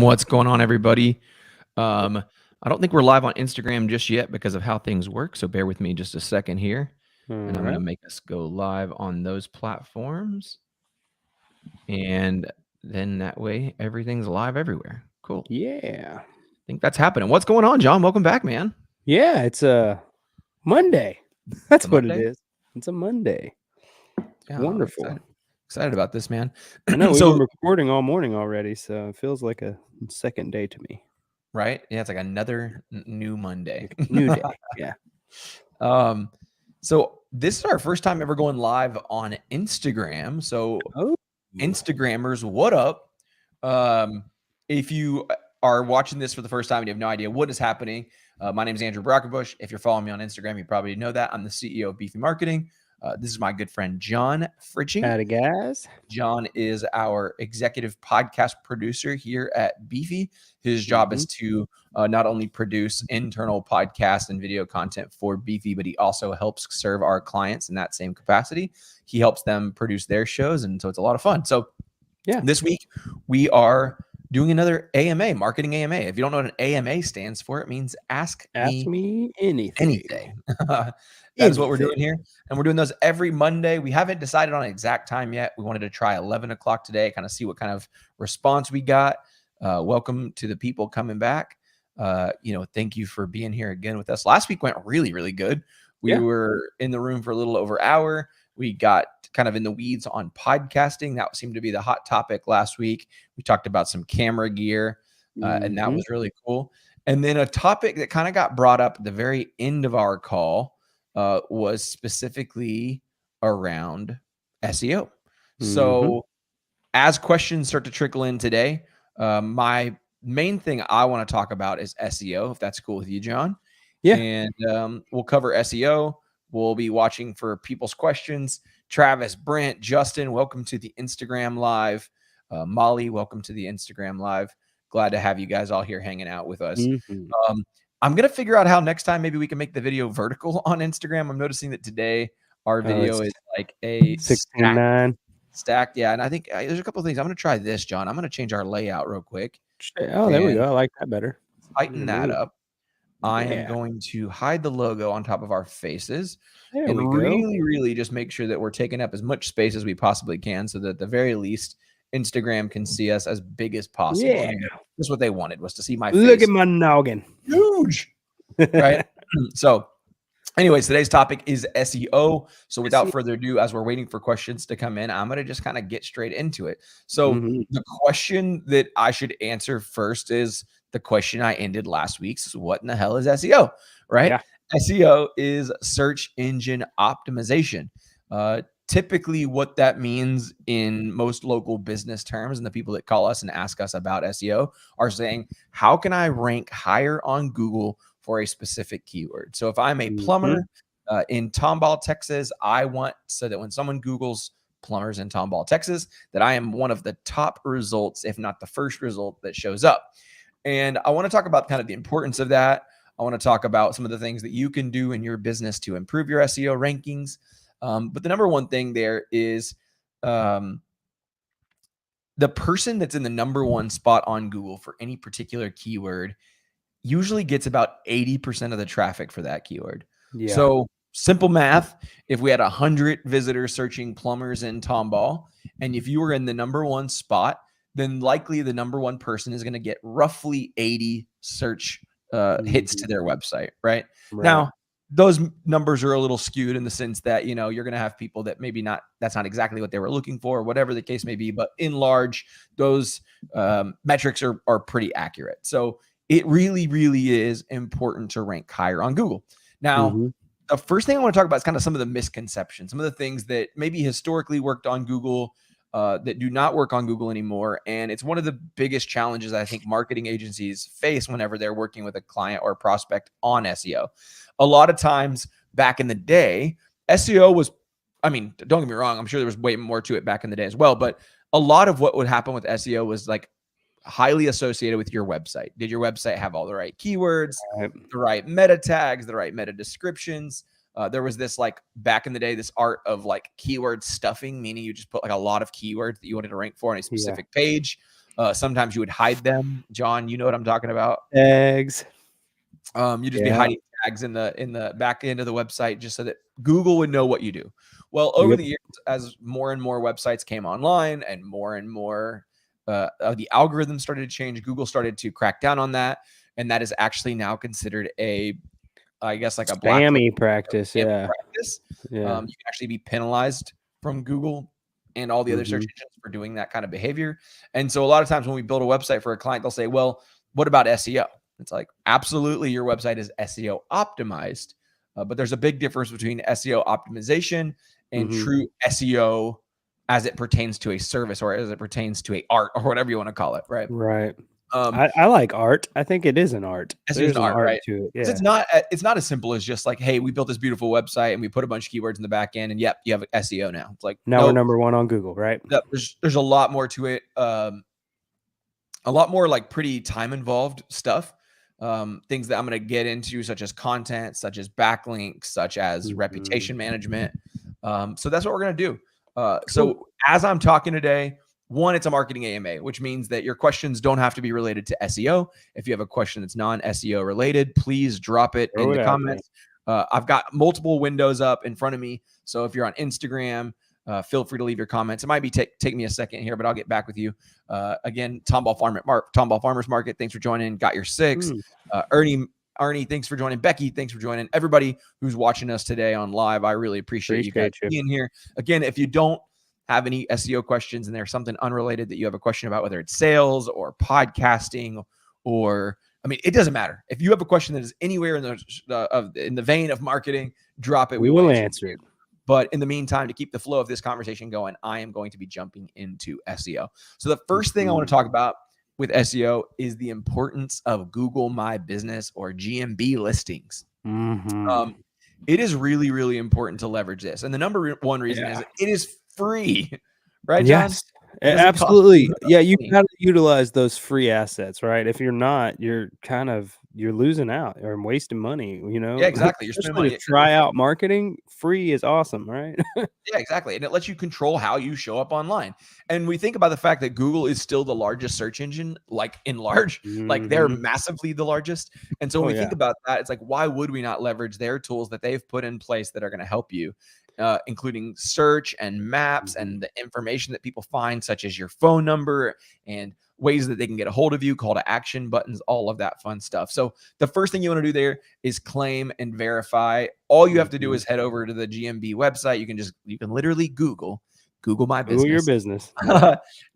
What's going on, everybody? I don't think we're live on Instagram just yet because of how things work, so bear with me just a second here, and I'm going to Alright. make us go live on those platforms, and then that way everything's live everywhere. Cool. Yeah. I think that's happening. What's going on, John? Welcome back, man. Yeah, it's a Monday. That's It's a what it Monday? is. It's a Monday. Yeah, I'm Wonderful. excited about this, man. I know we've So been recording all morning already, so it feels like a second day to me. right? Yeah, it's like another new Monday. Like a new day. Yeah. So this is our first time ever going live on Instagram. So Oh. Instagrammers, what up? If you are watching this for the first time and you have no idea what is happening, my name is Andrew Brockenbush. If you're following me on Instagram, you probably know that. I'm the CEO of Beefy Marketing. This is my good friend, John Fritching. Howdy, guys. John is our executive podcast producer here at Beefy. His job is to not only produce internal podcast and video content for Beefy, but he also helps serve our clients in that same capacity. He helps them produce their shows, and so it's a lot of fun. So Yeah. this week we are doing another AMA, marketing AMA. If you don't know what an AMA stands for, it means ask me anything. That is what we're doing here. And we're doing those every Monday. We haven't decided on an exact time yet. We wanted to try 11 o'clock today, kind of see what kind of response we got. Welcome to the people coming back. Thank you for being here again with us. Last week went really, really good. We were in the room for a little over an hour. We got kind of in the weeds on podcasting. That seemed to be the hot topic last week. We talked about some camera gear, and that was really cool. And then a topic that kind of got brought up at the very end of our call was specifically around SEO. So as questions start to trickle in today, my main thing I want to talk about is SEO, if that's cool with you, John. Yeah. And we'll cover SEO. We'll be watching for people's questions. Travis, Brent, Justin, welcome to the Instagram Live. Molly, welcome to the Instagram Live. Glad to have you guys all here hanging out with us. I'm going to figure out how next time maybe we can make the video vertical on Instagram. I'm noticing that today our video is like a 16:9. stacked. Yeah, and I think there's a couple of things. I'm going to try this, John. I'm going to change our layout real quick. Oh, there we go. I like that better. Tighten that up. I am going to hide the logo on top of our faces and really just make sure that we're taking up as much space as we possibly can so that at the very least Instagram can see us as big as possible. Yeah. I mean, that's what they wanted, was to see my face. Look at my noggin. Huge. Right? So anyways, today's topic is SEO. So without further ado, as we're waiting for questions to come in, I'm going to just kind of get straight into it. So the question that I should answer first is the question I ended last week's: what in the hell is SEO? Right? Yeah. SEO is search engine optimization. Typically what that means in most local business terms, and the people that call us and ask us about SEO are saying, how can I rank higher on Google for a specific keyword? So if I'm a plumber in Tomball, Texas, I want so that when someone Googles plumbers in Tomball, Texas, that I am one of the top results, if not the first result that shows up. And I want to talk about kind of the importance of that. I want to talk about some of the things that you can do in your business to improve your SEO rankings. But the number one thing there is the person that's in the number one spot on Google for any particular keyword usually gets about 80% of the traffic for that keyword. Yeah. So simple math, if we had 100 visitors searching plumbers in Tomball, and if you were in the number one spot, then likely the number one person is going to get roughly 80 search hits to their website, right? Now, those numbers are a little skewed in the sense that, you're going to have people that maybe that's not exactly what they were looking for, whatever the case may be. But in large, those metrics are pretty accurate. So it really, really is important to rank higher on Google. Now, the first thing I want to talk about is kind of some of the misconceptions, some of the things that maybe historically worked on Google that do not work on Google anymore. And it's one of the biggest challenges I think marketing agencies face whenever they're working with a client or a prospect on SEO. A lot of times back in the day, SEO was, I mean, don't get me wrong, I'm sure there was way more to it back in the day as well, but a lot of what would happen with SEO was like highly associated with your website. Did your website have all the right keywords, the right meta tags, the right meta descriptions? There was this, like, back in the day, this art of like keyword stuffing, meaning you just put like a lot of keywords that you wanted to rank for on a specific page. Sometimes you would hide them. John, you know what I'm talking about. Eggs. You just be hiding tags in the back end of the website just so that Google would know what you do. Well, over the years, as more and more websites came online and more the algorithm started to change, Google started to crack down on that, and that is actually now considered I guess like a black practice. Yeah. practice. You can actually be penalized from Google and all the other search engines for doing that kind of behavior. And so a lot of times when we build a website for a client, they'll say, well, what about SEO? It's like, absolutely, your website is SEO optimized, but there's a big difference between SEO optimization and true SEO as it pertains to a service or as it pertains to a art or whatever you want to call it, right? Right. I like art. I think it is an art. SEO is an art, right? to it. Yeah. It's not as simple as just like, hey, we built this beautiful website and we put a bunch of keywords in the back end and yep, you have SEO now. It's like, now we're number one on Google, right? There's a lot more to it. A lot more like pretty time involved stuff. Things that I'm going to get into, such as content, such as backlinks, such as reputation management. So that's what we're going to do. So as I'm talking today, one, it's a marketing AMA, which means that your questions don't have to be related to SEO. If you have a question that's non-SEO related, please drop it in the comments. I've got multiple windows up in front of me. So if you're on Instagram, feel free to leave your comments. It might be take me a second here, but I'll get back with you. Again, Tomball Farmers Market. Thanks for joining. Got your 6. Arnie, thanks for joining. Becky, thanks for joining. Everybody who's watching us today on live, I really appreciate you guys being here. Again, if you don't have any SEO questions and there's something unrelated that you have a question about, whether it's sales or podcasting or, I mean, it doesn't matter. If you have a question that is anywhere in the vein of marketing, drop it. We will answer it. But in the meantime, to keep the flow of this conversation going, I am going to be jumping into SEO. So the first thing I want to talk about with SEO is the importance of Google My Business or GMB listings. It is really, really important to leverage this. And the number one reason is it is free, right, John? Yes, absolutely. Yeah, you got to utilize those free assets, right? If you're not, you're losing out or wasting money, you know? Yeah, exactly. You're spending money to try out marketing. Free is awesome, right? Yeah, exactly. And it lets you control how you show up online. And we think about the fact that Google is still the largest search engine, like in large, like they're massively the largest. And so when we think about that, it's like, why would we not leverage their tools that they've put in place that are going to help you? Including search and maps and the information that people find, such as your phone number and ways that they can get a hold of you, call to action buttons, all of that fun stuff. So the first thing you want to do there is claim and verify. All you have to do is head over to the GMB website. You can literally Google My Business. Google your business.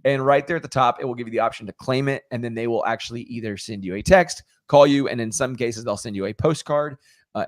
And right there at the top, it will give you the option to claim it. And then they will actually either send you a text, call you, and in some cases, they'll send you a postcard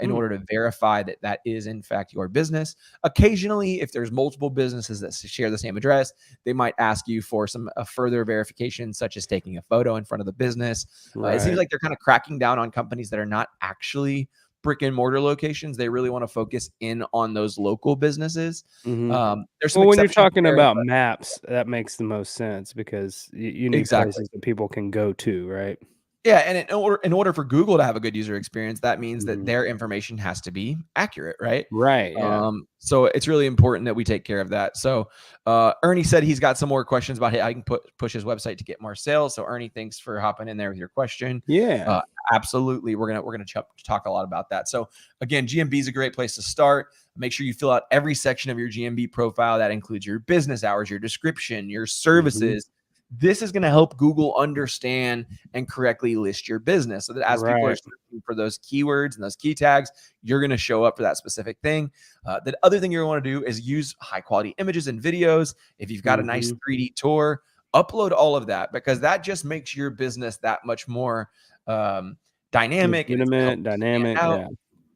in order to verify that that is in fact your business. Occasionally, if there's multiple businesses that share the same address, they might ask you for some further verification, such as taking a photo in front of the business. It seems like they're kind of cracking down on companies that are not actually brick and mortar locations. They really want to focus in on those local businesses. There's some when you're talking about maps, that makes the most sense because you need places that people can go to, right? Yeah, and in order for Google to have a good user experience, that means that their information has to be accurate, right? Right. Yeah. So it's really important that we take care of that. So Ernie said he's got some more questions about how I can push his website to get more sales. So Ernie, thanks for hopping in there with your question. Yeah, absolutely. We're gonna talk a lot about that. So again, GMB is a great place to start. Make sure you fill out every section of your GMB profile. That includes your business hours, your description, your services. This is going to help Google understand and correctly list your business so that as people are searching for those keywords and those key tags, you're going to show up for that specific thing. The other thing you're going to do is use high quality images and videos. If you've got a nice 3D tour, upload all of that because that just makes your business that much more dynamic. Dynamic. Yeah.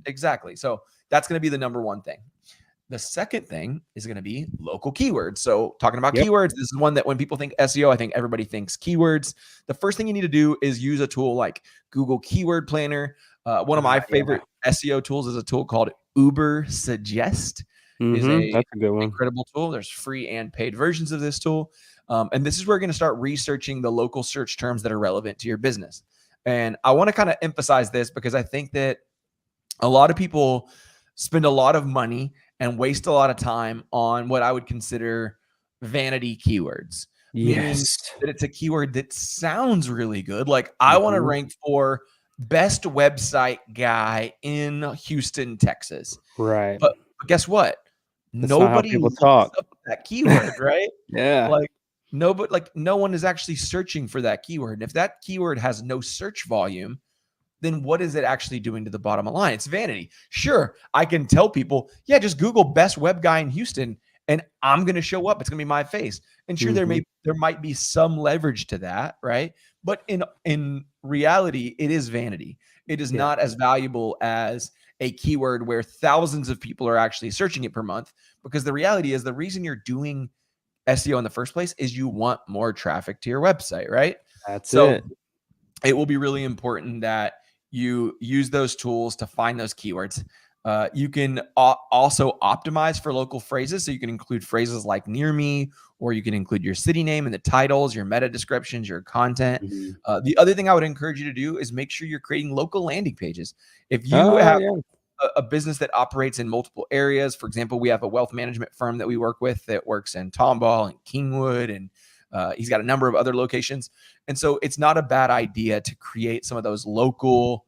Exactly. So that's going to be the number one thing. The second thing is going to be local keywords. So talking about keywords, this is one that when people think SEO, I think everybody thinks keywords. The first thing you need to do is use a tool like Google Keyword Planner. One of my favorite SEO tools is a tool called Uber Suggest. That's a good one. Incredible tool. There's free and paid versions of this tool. And this is where you're going to start researching the local search terms that are relevant to your business. And I want to kind of emphasize this because I think that a lot of people spend a lot of money and waste a lot of time on what I would consider vanity keywords. meaning Yes. that it's a keyword that sounds really good. Like I want to rank for best website guy in Houston, Texas. Right. But guess what? That's not how Nobody people looks talk. up that keyword, right? Yeah. Like nobody, like no one is actually searching for that keyword. And if that keyword has no search volume, then what is it actually doing to the bottom line? It's vanity. Sure, I can tell people, yeah, just Google best web guy in Houston and I'm going to show up. It's going to be my face. And sure, there might be some leverage to that, right? But in reality, it is vanity. It is not as valuable as a keyword where thousands of people are actually searching it per month, because the reality is the reason you're doing SEO in the first place is you want more traffic to your website, right? That's So it. it will be really important that you use those tools to find those keywords. You can also optimize for local phrases. So you can include phrases like near me, or you can include your city name in the titles, your meta descriptions, your content. The other thing I would encourage you to do is make sure you're creating local landing pages. If you Oh, have yeah. a business that operates in multiple areas, for example, we have a wealth management firm that we work with that works in Tomball and Kingwood, and he's got a number of other locations. And so it's not a bad idea to create some of those local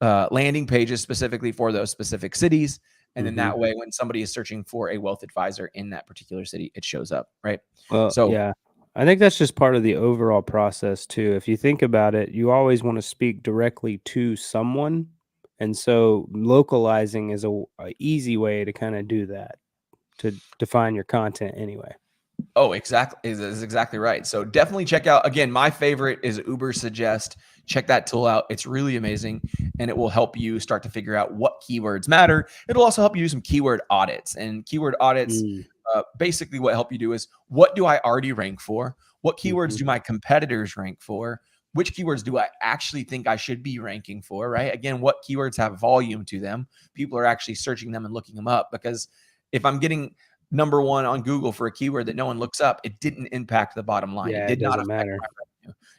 landing pages specifically for those specific cities. And then that way, when somebody is searching for a wealth advisor in that particular city, it shows up, right? Well, So, yeah. I think that's just part of the overall process too. If you think about it, you always want to speak directly to someone. And so localizing is a easy way to kind of do that, to define your content anyway. oh, exactly. Is exactly right. So definitely check out, again, my favorite is Uber Suggest. Check that tool out. It's really amazing, and it will help you start to figure out what keywords matter. It'll also help you do some keyword audits, and keyword audits, basically what help you do is, what do I already rank for? What keywords do my competitors rank for? Which keywords do I actually think I should be ranking for, right? Again, what keywords have volume to them? People are actually searching them and looking them up, because if I'm getting number one on Google for a keyword that no one looks up, it didn't impact the bottom line. It Yeah, it did not doesn't affect matter. my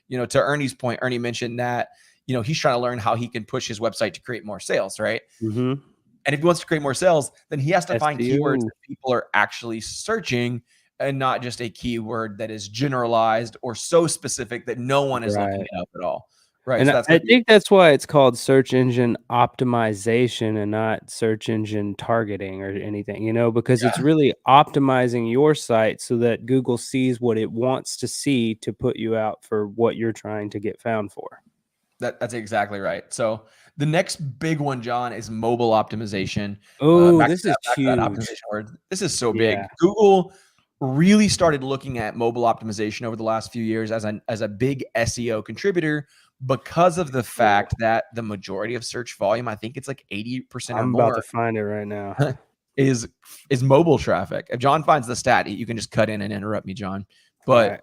revenue. To Ernie's point, Ernie mentioned that, he's trying to learn how he can push his website to create more sales, right? And if he wants to create more sales, then he has to find keywords SEO. that people are actually searching, and not just a keyword that is generalized or so specific that no one is looking Right. it up at all. Right. And So that's I going to be think that's why it's called search engine optimization and not search engine targeting or anything, because it's yeah. really optimizing your site so that Google sees what it wants to see to put you out for what you're trying to get found for. That's exactly right. So the next big one, John, is mobile optimization. Oh, Back to this is that huge. optimization word. This is so Yeah. big. Google really started looking at mobile optimization over the last few years as a big SEO contributor, because of the Cool. fact that the majority of search volume, I think it's like 80% or I'm about to more, find it right now. is mobile traffic. If John finds the stat, you can just cut in and interrupt me, John. All But right.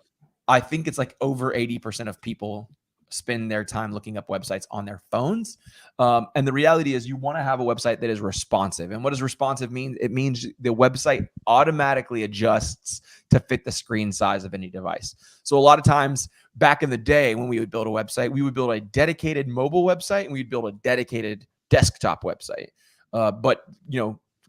I think it's like over 80% of people spend their time looking up websites on their phones. And the reality is, you want to have a website that is responsive. And what does responsive mean? It means the website automatically adjusts to fit the screen size of any device. So a lot of times back in the day, when we would build a website, we would build a dedicated mobile website and we'd build a dedicated desktop website. But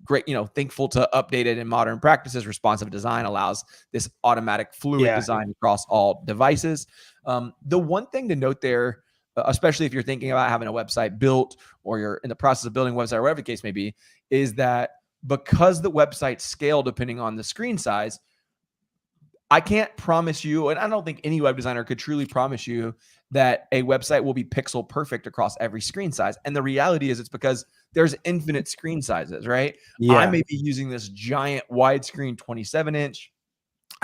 great, thankful to updated and modern practices, responsive design allows this automatic fluid Yeah. design across all devices. The one thing to note there, especially if you're thinking about having a website built, or you're in the process of building a website, or whatever the case may be, is that because the websites scale depending on the screen size, I can't promise you, and I don't think any web designer could truly promise you, that a website will be pixel perfect across every screen size. And the reality is, it's because there's infinite screen sizes, right? I Yeah. may be using this giant widescreen 27-inch.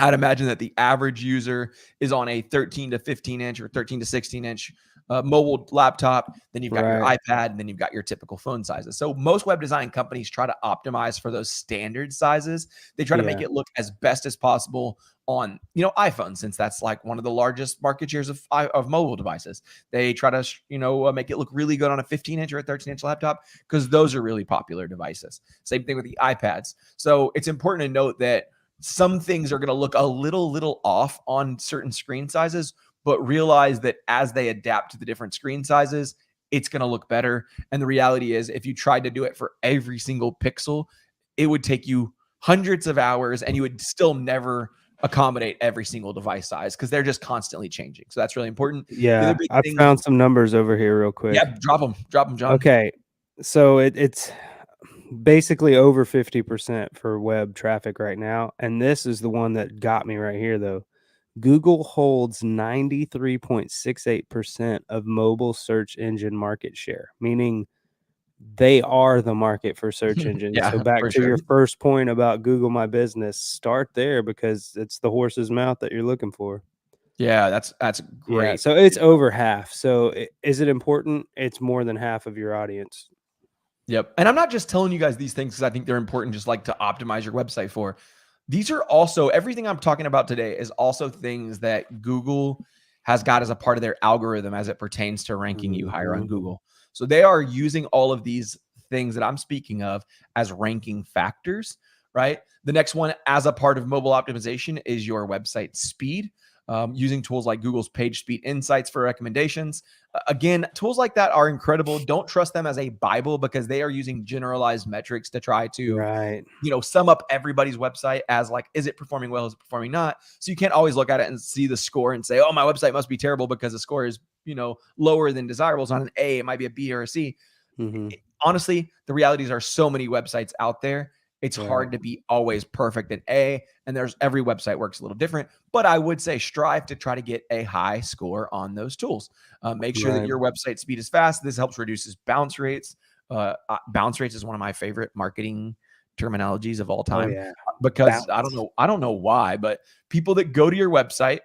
I'd imagine that the average user is on a 13 to 15 inch or 13 to 16 inch mobile laptop. Then you've got your Right. iPad, and then you've got your typical phone sizes. So most web design companies try to optimize for those standard sizes. They try to make Yeah. it look as best as possible on iPhone, since that's like one of the largest market shares of mobile devices. They try to make it look really good on a 15-inch or a 13-inch laptop, because those are really popular devices. Same thing with the iPads. So it's important to note that some things are going to look a little off on certain screen sizes, but realize that as they adapt to the different screen sizes, it's going to look better. And the reality is, if you tried to do it for every single pixel, it would take you hundreds of hours and you would still never accommodate every single device size because they're just constantly changing. So that's really important. The other Yeah, big I thing, found some numbers over here real yeah, quick. drop them, John. Okay, so it's basically over 50% for web traffic right now, and this is the one that got me right here, though. Google holds 93.68% of mobile search engine market share, meaning they are the market for search engines. So Yeah, back for to sure. your first point about Google My Business, start there because it's the horse's mouth that you're looking for. Yeah, that's Yeah, great. so it's over half. So is it important? It's more than half of your audience. Yep. And I'm not just telling you guys these things because I think they're important, just like to optimize your website for. These are also everything I'm talking about today is also things that Google has got as a part of their algorithm as it pertains to ranking you higher on Mhm. Google. So they are using all of these things that I'm speaking of as ranking factors, right? The next one, as a part of mobile optimization, is your website speed. Using tools like Google's Page Speed Insights for recommendations. Again, tools like that are incredible. Don't trust them as a Bible because they are using generalized metrics to try to, Right. sum up everybody's website as like, is it performing well? Is it performing not? So you can't always look at it and see the score and say, oh, my website must be terrible because the score is, lower than desirable. It's not an A, it might be a B or a C. Mhm. Honestly, the realities are so many websites out there. It's Right. hard to be always perfect in A, and there's every website works a little different. But I would say strive to try to get a high score on those tools. Make sure that Right. your website speed is fast. This helps reduces bounce rates. Bounce rates is one of my favorite marketing terminologies of all Oh, time yeah. because Bounce. I don't know why, but people that go to your website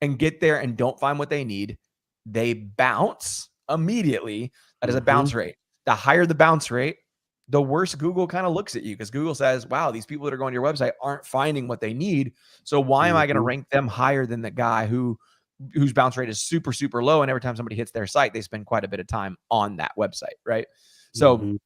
and get there and don't find what they need, they bounce immediately. That is a Mhm. bounce rate. The higher the bounce rate, the worse Google kind of looks at you because Google says, wow, these people that are going to your website aren't finding what they need. So why am I going to Mhm. rank them higher than the guy whose bounce rate is super, super low? And every time somebody hits their site, they spend quite a bit of time on that website, right? So Mhm.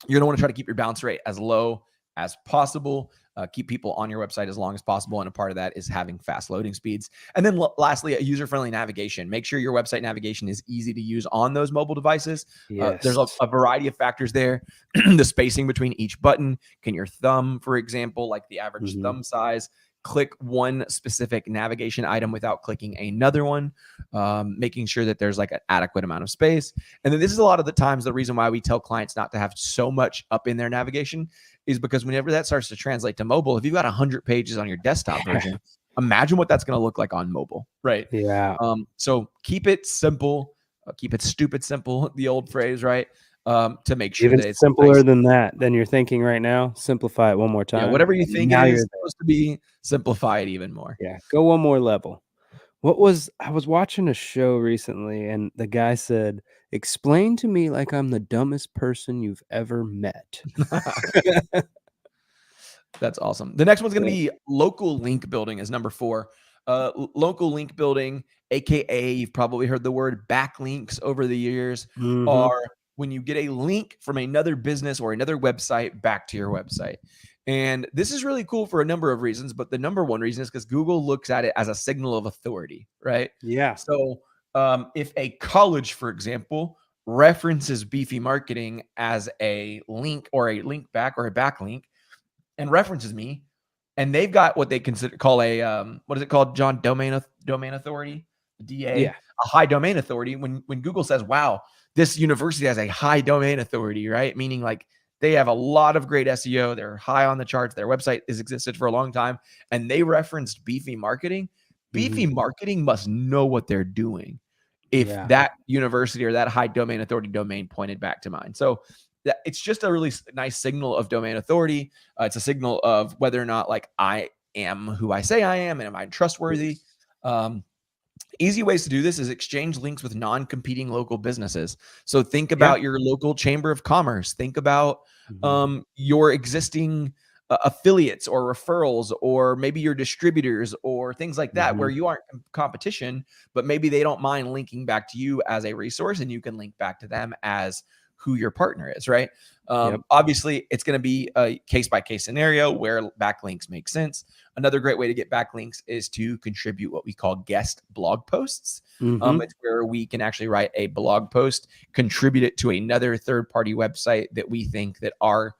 you're going to want to try to keep your bounce rate as low as possible. Keep people on your website as long as possible. And a part of that is having fast loading speeds. And then lastly, a user-friendly navigation. Make sure your website navigation is easy to use on those mobile devices. There's Yes. a variety of factors there. The spacing between each button. Can your thumb, for example, like the average Mhm. thumb size, click one specific navigation item without clicking another one, making sure that there's like an adequate amount of space. And then this is a lot of the times the reason why we tell clients not to have so much up in their navigation is because whenever that starts to translate to mobile, if you've got 100 pages on your desktop version, imagine what that's going to look like on mobile, right? Yeah. So keep it simple, keep it stupid simple, the old phrase, right? To make sure Even that it's simpler nice. than that than you're thinking right now. Simplify it one more Yeah, time, whatever you and think it now is you're there. supposed to be, simplify it even more. Yeah, go one more level. I was watching a show recently, and the guy said, "Explain to me like I'm the dumbest person you've ever met." That's awesome. The next one's going to Yeah. be local link building is number 4. Local link building, aka you've probably heard the word backlinks over the years, Mhm. are when you get a link from another business or another website back to your website. And this is really cool for a number of reasons, but the number one reason is because Google looks at it as a signal of authority, right? Yeah. So if a college, for example, references Beefy Marketing as a link or a link back or a backlink, and references me, and they've got what they call a what is it called, John? Domain authority, DA, Yeah. a high domain authority. When Google says, "Wow, this university has a high domain authority," right? Meaning like they have a lot of great SEO. They're high on the charts. Their website has existed for a long time, and they referenced Beefy Marketing. Mhm. Beefy Marketing must know what they're doing if Yeah. that university or that high domain authority domain pointed back to mine. So it's just a really nice signal of domain authority. It's a signal of whether or not like I am who I say I am and am I trustworthy. Yes. Um, Easy ways to do this is exchange links with non-competing local businesses. So think Yeah. about your local chamber of commerce. Think about Mhm. your existing affiliates or referrals, or maybe your distributors or things like that, where Mhm. you aren't in competition, but maybe they don't mind linking back to you as a resource, and you can link back to them as who your partner is, right? Yep. Obviously, it's going to be a case by case scenario where backlinks make sense. Another great way to get backlinks is to contribute what we call guest blog posts. Mhm. It's where we can actually write a blog post, contribute it to another third party website that we think that our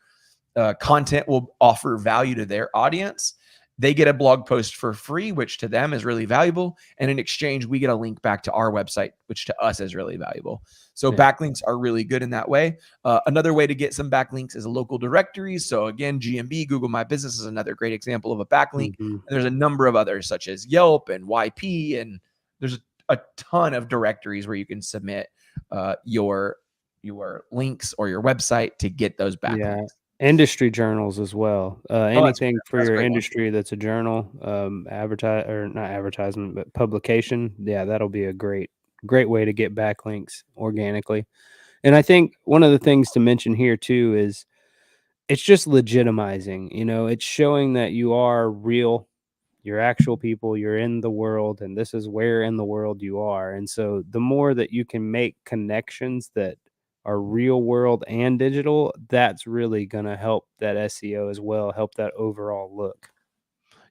content will offer value to their audience. They get a blog post for free, which to them is really valuable. And in exchange, we get a link back to our website, which to us is really valuable. So backlinks are really good in that way. Another way to get some backlinks is local directories. So again, GMB, Google My Business is another great example of a backlink. And there's a number of others such as Yelp and YP. And there's a ton of directories where you can submit your links or your website to get those backlinks. Yeah. Industry journals as well. Anything for your industry that's a journal, not advertisement, but publication. Yeah, that'll be a great way to get backlinks organically. And I think one of the things to mention here too is it's just legitimizing. It's showing that you are real, you're actual people, you're in the world, and this is where in the world you are. And so the more that you can make connections that are real world and digital, that's really going to help that SEO as well, help that overall look.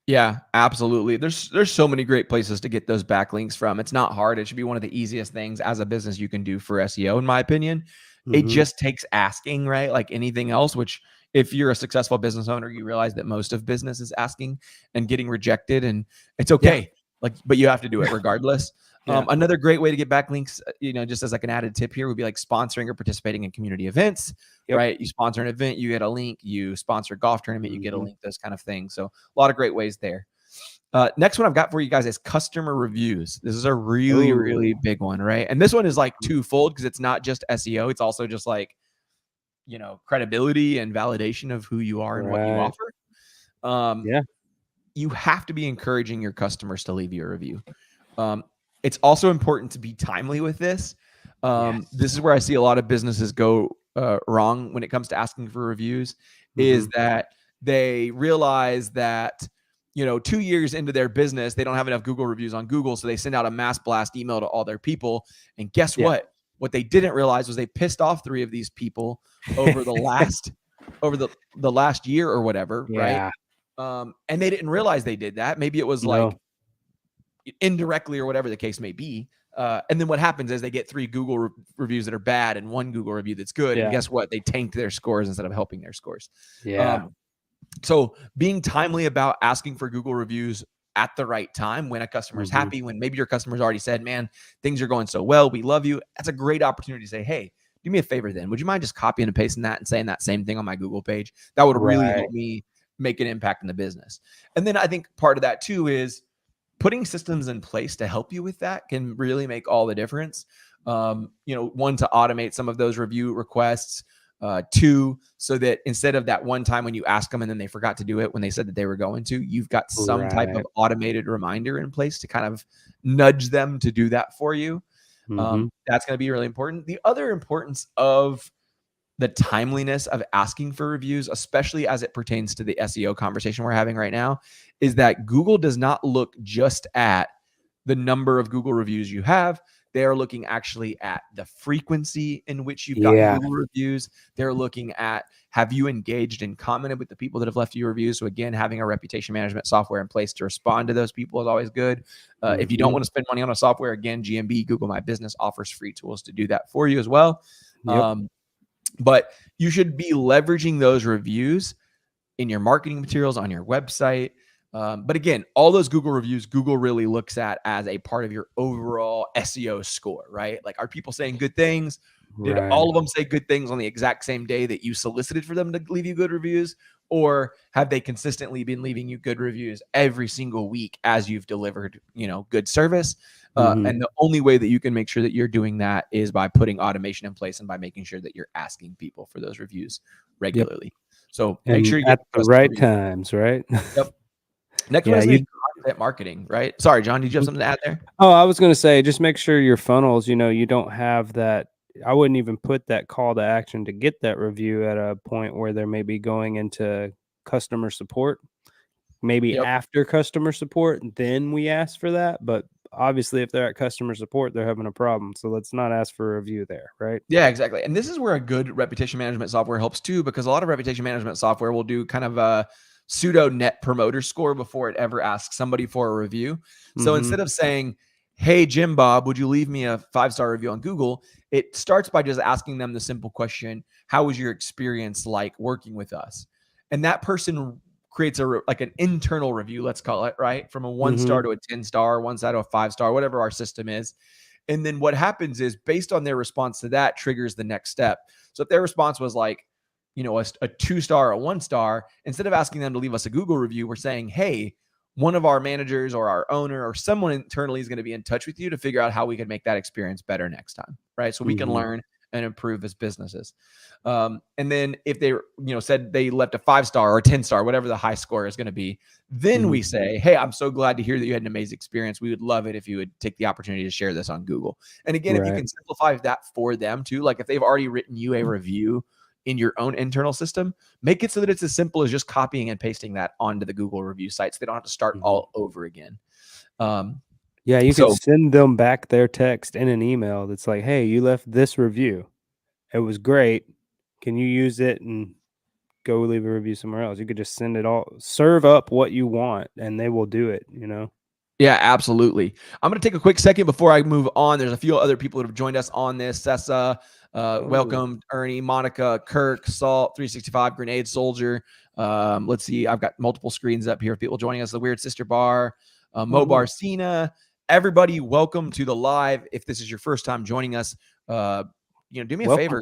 Yeah, absolutely. There's so many great places to get those backlinks from. It's not hard. It should be one of the easiest things as a business you can do for SEO, in my opinion. It just takes asking, right? Like anything else, which if you're a successful business owner, you realize that most of business is asking and getting rejected, and it's okay. But you have to do it regardless. Another great way to get backlinks, just as like an added tip here, would be like sponsoring or participating in community events, right? You sponsor an event, you get a link. You sponsor a golf tournament, you get a link, those kind of things. So a lot of great ways there. Next one I've got for you guys is customer reviews. This is a really, really big one, right? And this one is like twofold because it's not just SEO. It's also just like, credibility and validation of who you are and what you offer. You have to be encouraging your customers to leave you a review. It's also important to be timely with this. This is where I see a lot of businesses go wrong when it comes to asking for reviews, is that they realize that 2 years into their business, they don't have enough Google reviews on Google. So they send out a mass blast email to all their people. And guess what? What they didn't realize was they pissed off 3 of these people over the last year or whatever. Right. And they didn't realize they did that. Maybe it was like indirectly or whatever the case may be. And then what happens is they get 3 Google reviews that are bad and 1 Google review that's good. And guess what? They tanked their scores instead of helping their scores. So being timely about asking for Google reviews at the right time when a customer is happy, when maybe your customer's already said, man, things are going so well, we love you. That's a great opportunity to say, hey, do me a favor then. Would you mind just copying and pasting that and saying that same thing on my Google page? That would really help me make an impact in the business. And then I think part of that too is putting systems in place to help you with that can really make all the difference. One, to automate some of those review requests. 2, so that instead of that one time when you ask them and then they forgot to do it when they said that they were going to, you've got some type of automated reminder in place to kind of nudge them to do that for you. That's going to be really important. The other importance of the timeliness of asking for reviews, especially as it pertains to the SEO conversation we're having right now, is that Google does not look just at the number of Google reviews you have. They are looking actually at the frequency in which you've gotten Google reviews. They're looking at, have you engaged and commented with the people that have left you reviews? So again, having a reputation management software in place to respond to those people is always good. If you don't want to spend money on a software, again, GMB, Google My Business offers free tools to do that for you as well. But you should be leveraging those reviews in your marketing materials on your website. But again, all those Google reviews, Google really looks at as a part of your overall SEO score, right? Like, are people saying good things? Did all of them say good things on the exact same day that you solicited for them to leave you good reviews? Or have they consistently been leaving you good reviews every single week as you've delivered, good service? And the only way that you can make sure that you're doing that is by putting automation in place and by making sure that you're asking people for those reviews regularly. So make sure you get at the right times, right? Next one is content marketing, right? Sorry, John, did you have something to add there? Oh, I was going to say, just make sure your funnels, you don't have that. I wouldn't even put that call to action to get that review at a point where they're maybe going into customer support. Maybe after customer support, then we ask for that. But obviously, if they're at customer support, they're having a problem. So let's not ask for a review there, right? Yeah, exactly. And this is where a good reputation management software helps too, because a lot of reputation management software will do kind of a pseudo net promoter score before it ever asks somebody for a review. So instead of saying, hey, Jim Bob, would you leave me a 5-star review on Google? It starts by just asking them the simple question, how was your experience like working with us? And that person creates like an internal review, let's call it, right? From a 1-star to a 10-star, 1-star to a 5-star, whatever our system is. And then what happens is, based on their response to that, triggers the next step. So if their response was like, a 2-star or a 1-star, instead of asking them to leave us a Google review, we're saying, hey, one of our managers or our owner or someone internally is going to be in touch with you to figure out how we can make that experience better next time, right? So we can learn and improve as businesses. And then if they, said they left a 5-star or a 10-star, whatever the high score is going to be, then we say, hey, I'm so glad to hear that you had an amazing experience. We would love it if you would take the opportunity to share this on Google. And again, if you can simplify that for them too, like if they've already written you a review in your own internal system, make it so that it's as simple as just copying and pasting that onto the Google review site, so they don't have to start all over again. Yeah, you can send them back their text in an email that's like, hey, you left this review. It was great. Can you use it and go leave a review somewhere else? You could just send it all, serve up what you want, and they will do it, Yeah, absolutely. I'm going to take a quick second before I move on. There's a few other people that have joined us on this. Sessa, welcome, Ernie, Monica, Kirk, Salt, 365, Grenade Soldier. Let's see. I've got multiple screens up here. People joining us. The Weird Sister Bar, Mo Barcina. Everybody, welcome to the live. If this is your first time joining us, do me a favor.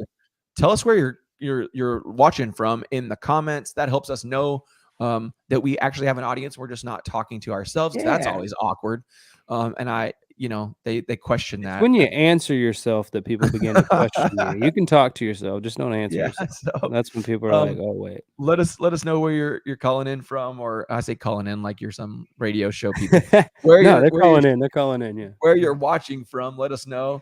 Tell us where you're watching from in the comments. That helps us know that we actually have an audience. We're just not talking to ourselves. Yeah. That's always awkward. And they question that. When you answer yourself that people begin to question you. You can talk to yourself, just don't answer yourself. So, that's when people are like, oh, wait. Let us know where you're calling in from, or I say calling in like you're some radio show people. They're calling in. They're calling in, yeah. Where you're watching from, let us know.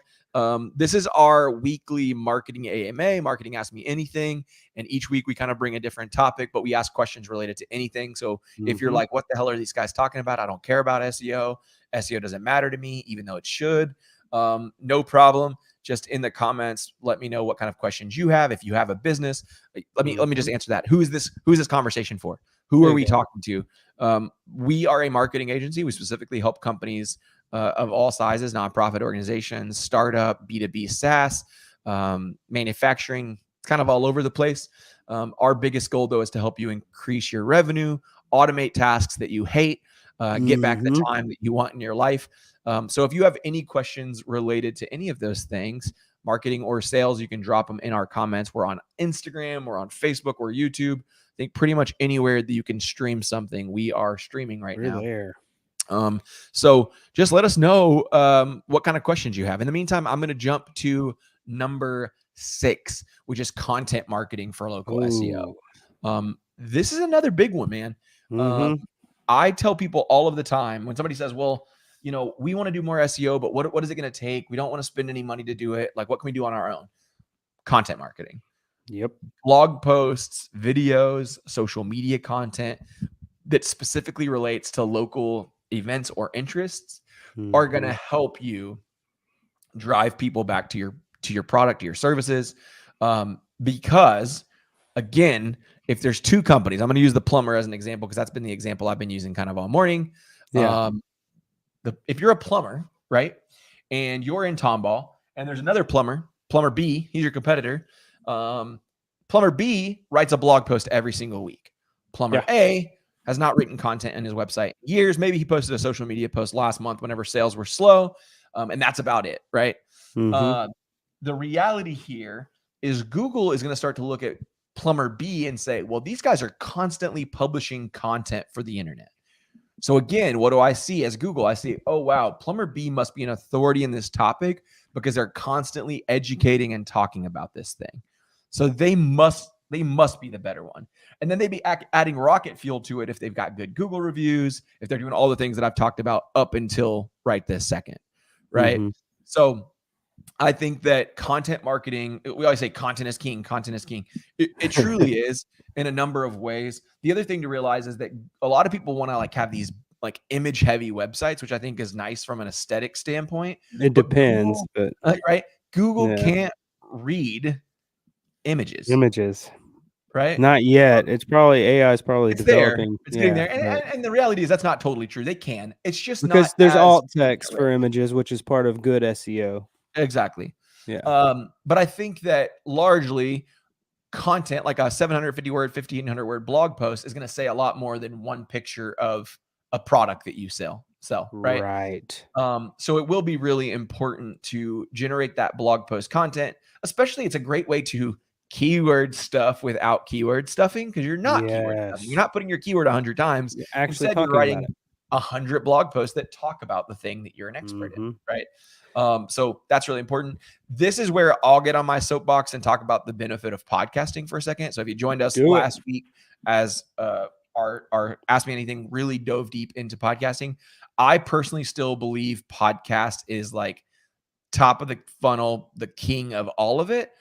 This is our weekly marketing AMA, Marketing Ask Me Anything. And each week we kind of bring a different topic, but we ask questions related to anything. So if you're like, what the hell are these guys talking about? I don't care about SEO. SEO doesn't matter to me, even though it should. No problem. Just in the comments, let me know what kind of questions you have. If you have a business, let me just answer that. Who is this conversation for? Who are we talking to? We are a marketing agency. We specifically help companies of all sizes, nonprofit organizations, startup, B2B SaaS, manufacturing. It's kind of all over the place. Our biggest goal, though, is to help you increase your revenue, automate tasks that you hate, get back the time that you want in your life. So if you have any questions related to any of those things, marketing or sales, you can drop them in our comments. We're on Instagram, we're on Facebook, we're YouTube. I think pretty much anywhere that you can stream something, we are streaming right now. There. So just let us know what kind of questions you have. In the meantime, I'm going to jump to number 6, which is content marketing for local SEO. This is another big one, man. I tell people all of the time when somebody says, well, we want to do more SEO, but what is it going to take? We don't want to spend any money to do it. Like, what can we do on our own? Content marketing. Yep. Blog posts, videos, social media content that specifically relates to local events or interests are going to help you drive people back to your product, to your services. Because again, if there's two companies, I'm going to use the plumber as an example, because that's been the example I've been using kind of all morning. Yeah. If you're a plumber, right, and you're in Tomball, and there's another plumber B, he's your competitor. Plumber B writes a blog post every single week. Plumber A has not written content on his website in years. Maybe he posted a social media post last month whenever sales were slow, and that's about it, right? The reality here is Google is going to start to look at Plumber B and say, well, these guys are constantly publishing content for the internet. So again, what do I see as Google? I see, oh, wow, Plumber B must be an authority in this topic because they're constantly educating and talking about this thing. So they must be the better one. And then they'd be adding rocket fuel to it if they've got good Google reviews, if they're doing all the things that I've talked about up until right this second, right? So I think that content marketing, we always say content is king, content is king. It truly is in a number of ways. The other thing to realize is that a lot of people want to have these image heavy websites, which I think is nice from an aesthetic standpoint. It depends, Google, right? Google can't read images, right? Not yet. It's probably AI is probably developing. It's getting there, and the reality is that's not totally true. They can. It's just because not there's alt text for images, which is part of good SEO. Exactly. Yeah. But I think that largely content like a 750 word, 1500 word blog post is going to say a lot more than one picture of a product that you sell, right? Right. So it will be really important to generate that blog post content, especially it's a great way to keyword stuff without keyword stuffing, because you're not keyword stuffing. You're Yes. not putting your keyword 100 times. You're actually Instead, you're talking about writing it. 100 blog posts that talk about the thing that you're an expert in, Mhm. right? So that's really important. This is where I'll get on my soapbox and talk about the benefit of podcasting for a second. So if you joined us Do it. last week as our Ask Me Anything really dove deep into podcasting, I personally still believe podcast is like top of the funnel, the king of all of it,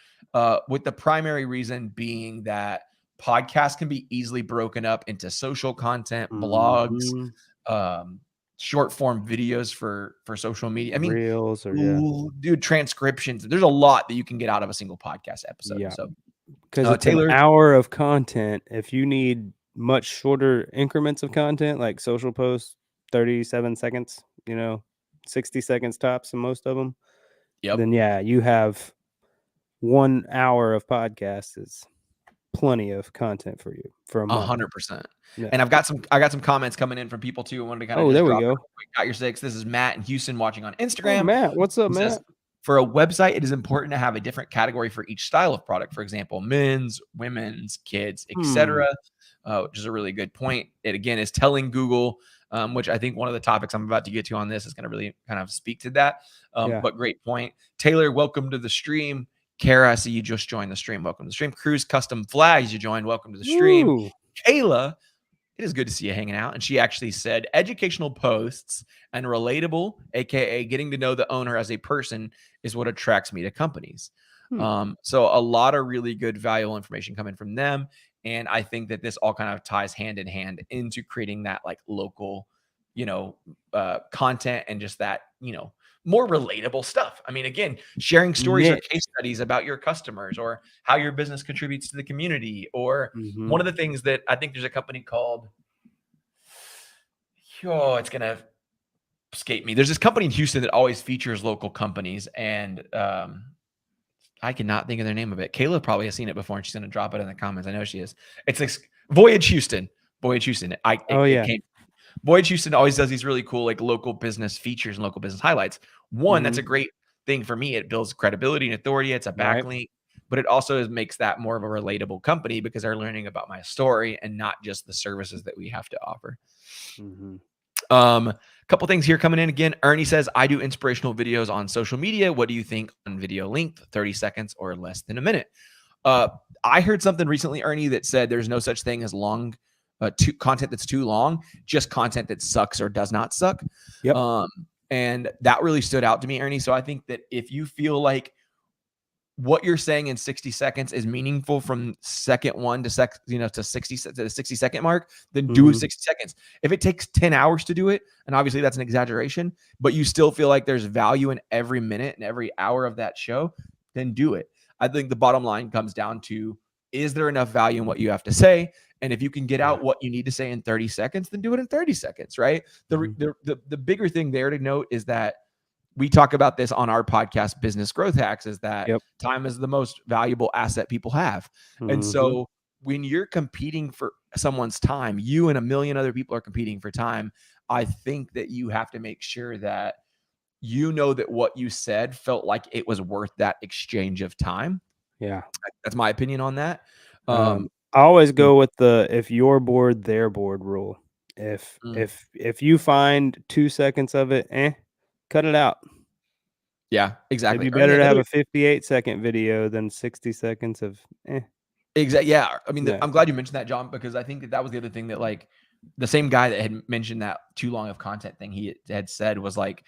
with the primary reason being that podcasts can be easily broken up into social content, blogs, Mhm. short form videos for social media. I mean, Reels or yeah. dude, transcriptions. There's a lot that you can get out of a single podcast episode. Yeah. So, 'Cause it's an Taylor, hour of content. If you need much shorter increments of content, like social posts, 37 seconds, 60 seconds tops in most of them, yep, then yeah, you have 1 hour of podcast is plenty of content for you for a month. 100%. Yeah. And I got some comments coming in from people too. I wanted to kind of Oh, just there we drop it go. real quick. Got your six. This is Matt in Houston watching on Hey, Instagram. Matt. What's up, He says, Matt? for a website, it is important to have a different category for each style of product. For example, men's, women's, kids, Hmm. etc. Which is a really good point. It again is telling Google, which I think one of the topics I'm about to get to on this is going to really kind of speak to that. Yeah. But great point. Taylor, welcome to the stream. Kara, I see you just joined the stream. Welcome to the stream. Cruise Custom Flags, you joined. Welcome to the stream. Woo. Kayla, it is good to see you hanging out. And she actually said educational posts and relatable, aka getting to know the owner as a person, is what attracts me to companies. Hmm. So a lot of really good, valuable information coming from them. And I think that this all kind of ties hand in hand into creating that like local, content and just that, more relatable stuff. I mean, again, sharing stories or case Niche. studies about your customers or how your business contributes to the community. Or one Mhm. of the things that I think there's a company called, oh, it's going to escape me. There's this company in Houston that always features local companies, and I cannot think of their name of it. Kayla probably has seen it before, and she's going to drop it in the comments. I know she is. It's like Voyage Houston. Voyage Houston. Oh, It yeah. came. Voyage Houston always does these really cool like local business features and local business highlights. One, that's a Mhm. great thing for me. It builds credibility and authority. It's a Right. backlink, but it also makes that more of a relatable company because they're learning about my story and not just the services that we have to offer. Mhm. A couple things here coming in again. Ernie says, I do inspirational videos on social media. What do you think on video length? 30 seconds or less than a minute. I heard something recently, Ernie, that said there's no such thing as long content that's too long, just content that sucks or does not suck. Yep. And that really stood out to me, Ernie. So I think that if you feel like what you're saying in 60 seconds is meaningful from second one to to 60 to the 60-second mark, then do it Mhm. 60 seconds. If it takes 10 hours to do it, and obviously that's an exaggeration, but you still feel like there's value in every minute and every hour of that show, then do it. I think the bottom line comes down to, is there enough value in what you have to say? And if you can get Yeah. out what you need to say in 30 seconds, then do it in 30 seconds, right? Mhm. The bigger thing there to note is that we talk about this on our podcast, Business Growth Hacks, is that Yep. time is the most valuable asset people have. And Mhm. so when you're competing for someone's time, you and a million other people are competing for time. I think that you have to make sure that you know that what you said felt like it was worth that exchange of time. Yeah. That's my opinion on that. I always Mm, go with the if you're bored, they're bored rule. If mm. if if you find 2 seconds of it, cut it out. Yeah, It'd exactly. be Ernie, better to have another a 58-second video than 60 seconds of, exactly. Yeah. I mean, Yeah. I'm glad you mentioned that, John, because I think that that was the other thing that, like, the same guy that had mentioned that too long of content thing he had said was like,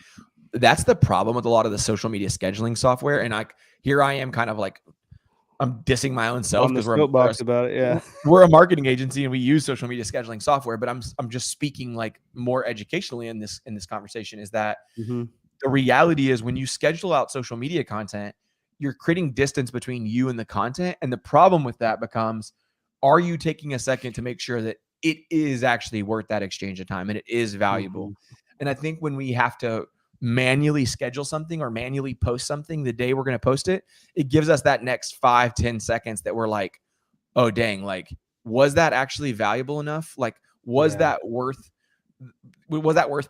that's the problem with a lot of the social media scheduling software. And here I am kind of like, I'm dissing my own self On the because soapbox about it, yeah. we're a marketing agency and we use social media scheduling software, but I'm just speaking like more educationally in this conversation, is that Mhm. the reality is when you schedule out social media content, you're creating distance between you and the content. And the problem with that becomes, are you taking a second to make sure that it is actually worth that exchange of time and it is valuable? Mhm. And I think when we have to manually schedule something or manually post something the day we're going to post it, it gives us that next 5-10 seconds that we're like, oh, dang, like, was that actually valuable enough? Like, was Yeah. that worth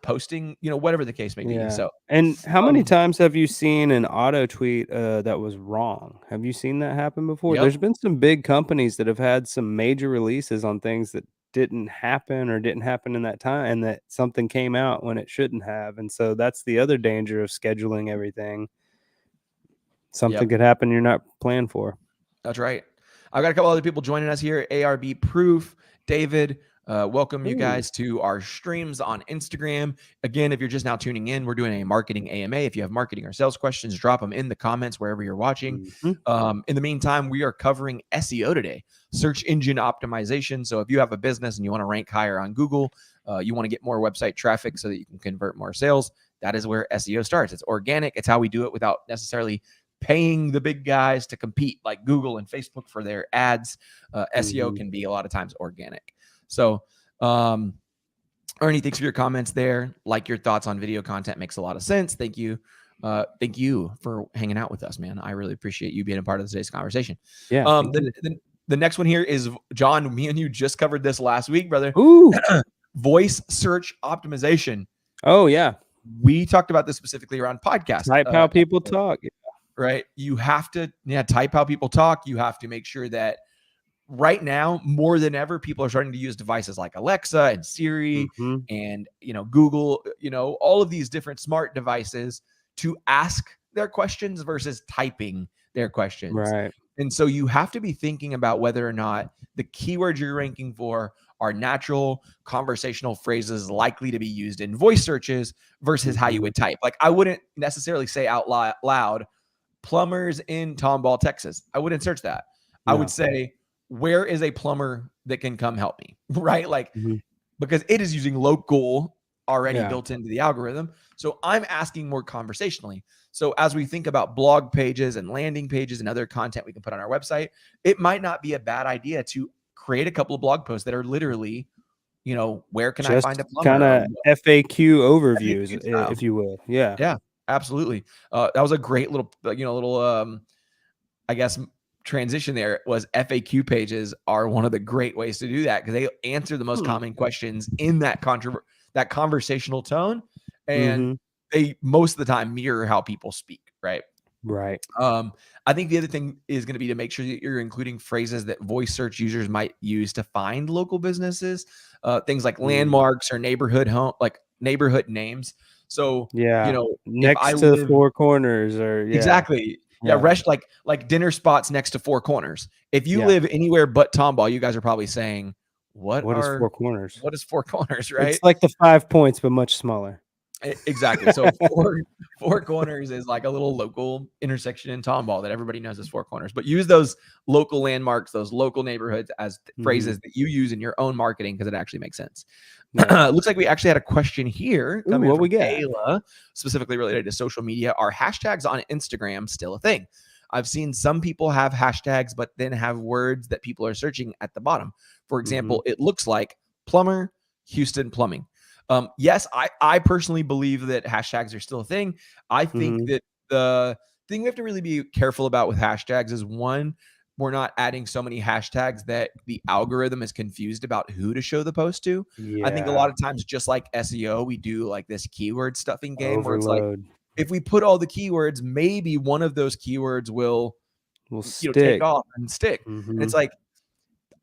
posting? Whatever the case may be. Yeah. So, And how many um, times have you seen an auto tweet, that was wrong? Have you seen that happen before? yep, There's been some big companies that have had some major releases on things that didn't happen or didn't happen in that time, and that something came out when it shouldn't have, and so that's the other danger of scheduling everything. Something yep. could happen you're not planned for. That's right. I've got a couple other people joining us here. ARB Proof, David. Welcome you Ooh. guys to our streams on Instagram. Again, if you're just now tuning in, we're doing a marketing AMA. If you have marketing or sales questions, drop them in the comments wherever you're watching. Mhm. In the meantime, we are covering SEO today, search engine optimization. So if you have a business and you want to rank higher on Google, you want to get more website traffic so that you can convert more sales, that is where SEO starts. It's organic. It's how we do it without necessarily paying the big guys to compete like Google and Facebook for their ads. SEO Mhm. can be a lot of times organic. So, Ernie, thanks for your comments there. Like your thoughts on video content makes a lot of sense. Thank you. Thank you for hanging out with us, man. I really appreciate you being a part of today's conversation. Yeah, thank you. The next one here is John. Me and you just covered this last week, brother. Ooh. Voice search optimization. Oh, yeah. We talked about this specifically around podcast. Type how people talk. Right? You have to type how people talk. You have to make sure that right now, more than ever, people are starting to use devices like Alexa and Siri Mhm. and Google, all of these different smart devices to ask their questions versus typing their questions. Right. And so you have to be thinking about whether or not the keywords you're ranking for are natural conversational phrases likely to be used in voice searches versus how you Mhm. would type. Like I wouldn't necessarily say out loud, plumbers in Tomball, Texas. I wouldn't search that. I would No. say, where is a plumber that can come help me? Right? Like, Mhm. because it is using local already Yeah. built into the algorithm. So I'm asking more conversationally. So as we think about blog pages and landing pages and other content we can put on our website, it might not be a bad idea to create a couple of blog posts that are literally, where can I find a Just plumber or kinda FAQ overviews, FAQ style. if you will. Yeah. Yeah, absolutely. That was a great little, I guess, transition there. Was FAQ pages are one of the great ways to do that because they answer the most Hmm. common questions in that conversational tone, and Mhm. they most of the time mirror how people speak, right? Right. I think the other thing is going to be to make sure that you're including phrases that voice search users might use to find local businesses, things like Mm. landmarks or neighborhood names. So, Yeah. if I Next to live Four Corners or yeah. exactly, yeah, Yeah. like dinner spots next to Four Corners. If you Yeah. live anywhere but Tomball, you guys are probably saying, What is Four Corners? what is Four Corners, It's right?" like the 5 points, but much smaller. Exactly. So Four Corners is like a little local intersection in Tomball that everybody knows as Four Corners. But use those local landmarks, those local neighborhoods as Mhm. phrases that you use in your own marketing because it actually makes sense. Yeah. Looks like we actually had a question here Ooh, come in what we from got? Kayla, specifically related to social media. Are hashtags on Instagram still a thing? I've seen some people have hashtags, but then have words that people are searching at the bottom. For Mhm. example, it looks like plumber, Houston plumbing. Yes, I personally believe that hashtags are still a thing. I think Mhm. that the thing we have to really be careful about with hashtags is one, we're not adding so many hashtags that the algorithm is confused about who to show the post to. I think a Yeah. lot of times, just like SEO, we do like this keyword stuffing game where it's like, Overload if we put all the keywords, maybe one of those keywords will, will take stick. off and stick. And it's Mhm. like,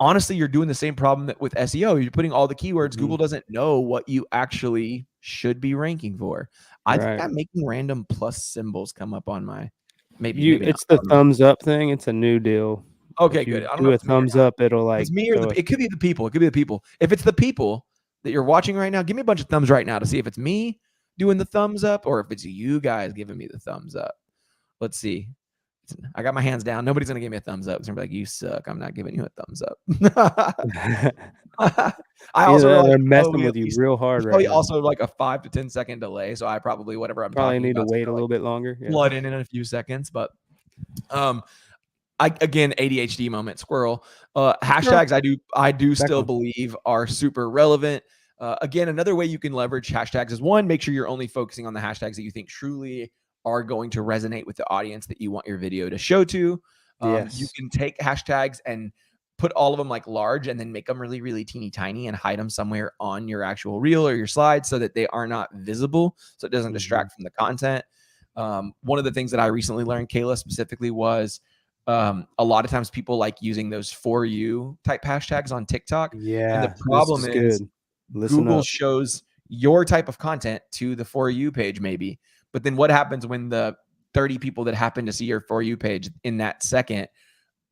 honestly, you're doing the same problem that with SEO. You're putting all the keywords. Mhm. Google doesn't know what you actually should be ranking for. I think Right. I'm making random plus symbols come up on my You maybe not. it's I the don't know. thumbs up thing, it's a new deal. Okay, If good. you I don't know do if a it's me or thumbs not. up, it'll, If like, it's me or throw a it could be the people. It could be the people. If it's the people that you're watching right now, give me a bunch of thumbs right now to see if it's me doing the thumbs up or if it's you guys giving me the thumbs up. Let's see. I got my hands down. Nobody's gonna give me a thumbs up. It's gonna be like, you suck. I'm not giving you a thumbs up. I Either also that or realized they're there's messing probably with at you least real hard there's right probably now. also like a 5 to 10 second delay. So I probably whatever I'm Probably talking need to about is wait a gonna like little bit longer, yeah. flood in a few seconds. But um I again ADHD moment squirrel. Sure. Hashtags I do Back still on. believe are super relevant. Again, another way you can leverage hashtags is one, make sure you're only focusing on the hashtags that you think truly are going to resonate with the audience that you want your video to show to. You Yes. can take hashtags and put all of them like large and then make them really, really teeny tiny and hide them somewhere on your actual reel or your slide so that they are not visible, so it doesn't distract from the content. One of the things that I recently learned, Kayla, specifically was a lot of times people like using those For You type hashtags on TikTok. And the Yeah, this problem is is good. Listen Google up. shows your type of content to the For You page maybe. But then what happens when the 30 people that happen to see your For You page in that second,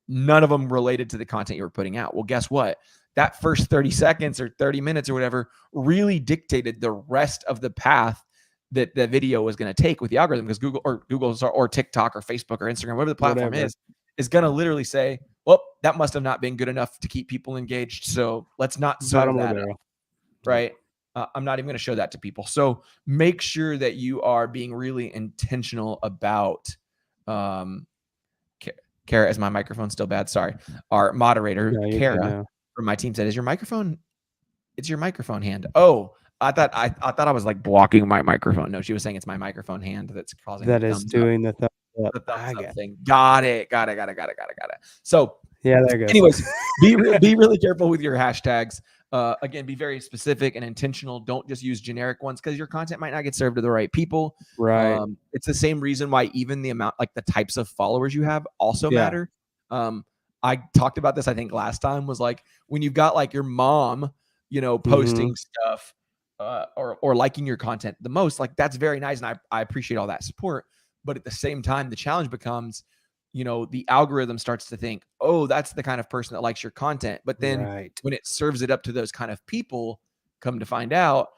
none of them related to the content you were putting out? Well, guess what? That first 30 seconds or 30 minutes or whatever really dictated the rest of the path that the video was going to take with the algorithm, because Google or TikTok or Facebook or Instagram, whatever the platform is going to literally say, well, that must have not been good enough to keep people engaged, so let's not serve Bottom of the that barrel. up, right? I'm not even going to show that to people. So make sure that you are being really intentional about Kara, is my microphone still bad? Sorry. Our moderator, No, you're good Kara, now. from my team said, is your microphone, it's your microphone hand. Oh, I thought I was like blocking my microphone. No, she was saying it's my microphone hand that's causing That is doing the thumbs up. the thumbs I up got thing. Got it. So Yeah, there goes. anyways, be really careful with your hashtags. Again, be very specific and intentional. Don't just use generic ones, because your content might not get served to the right people. Right. It's the same reason why even the amount, like the types of followers you have, also matter. I talked about this, I think last time, was like when you've got like your mom, posting stuff or liking your content the most, like that's very nice, and I appreciate all that support. But at the same time, the challenge becomes, the algorithm starts to think, oh, that's the kind of person that likes your content. But then when it serves it up to those kind of people, come to find out,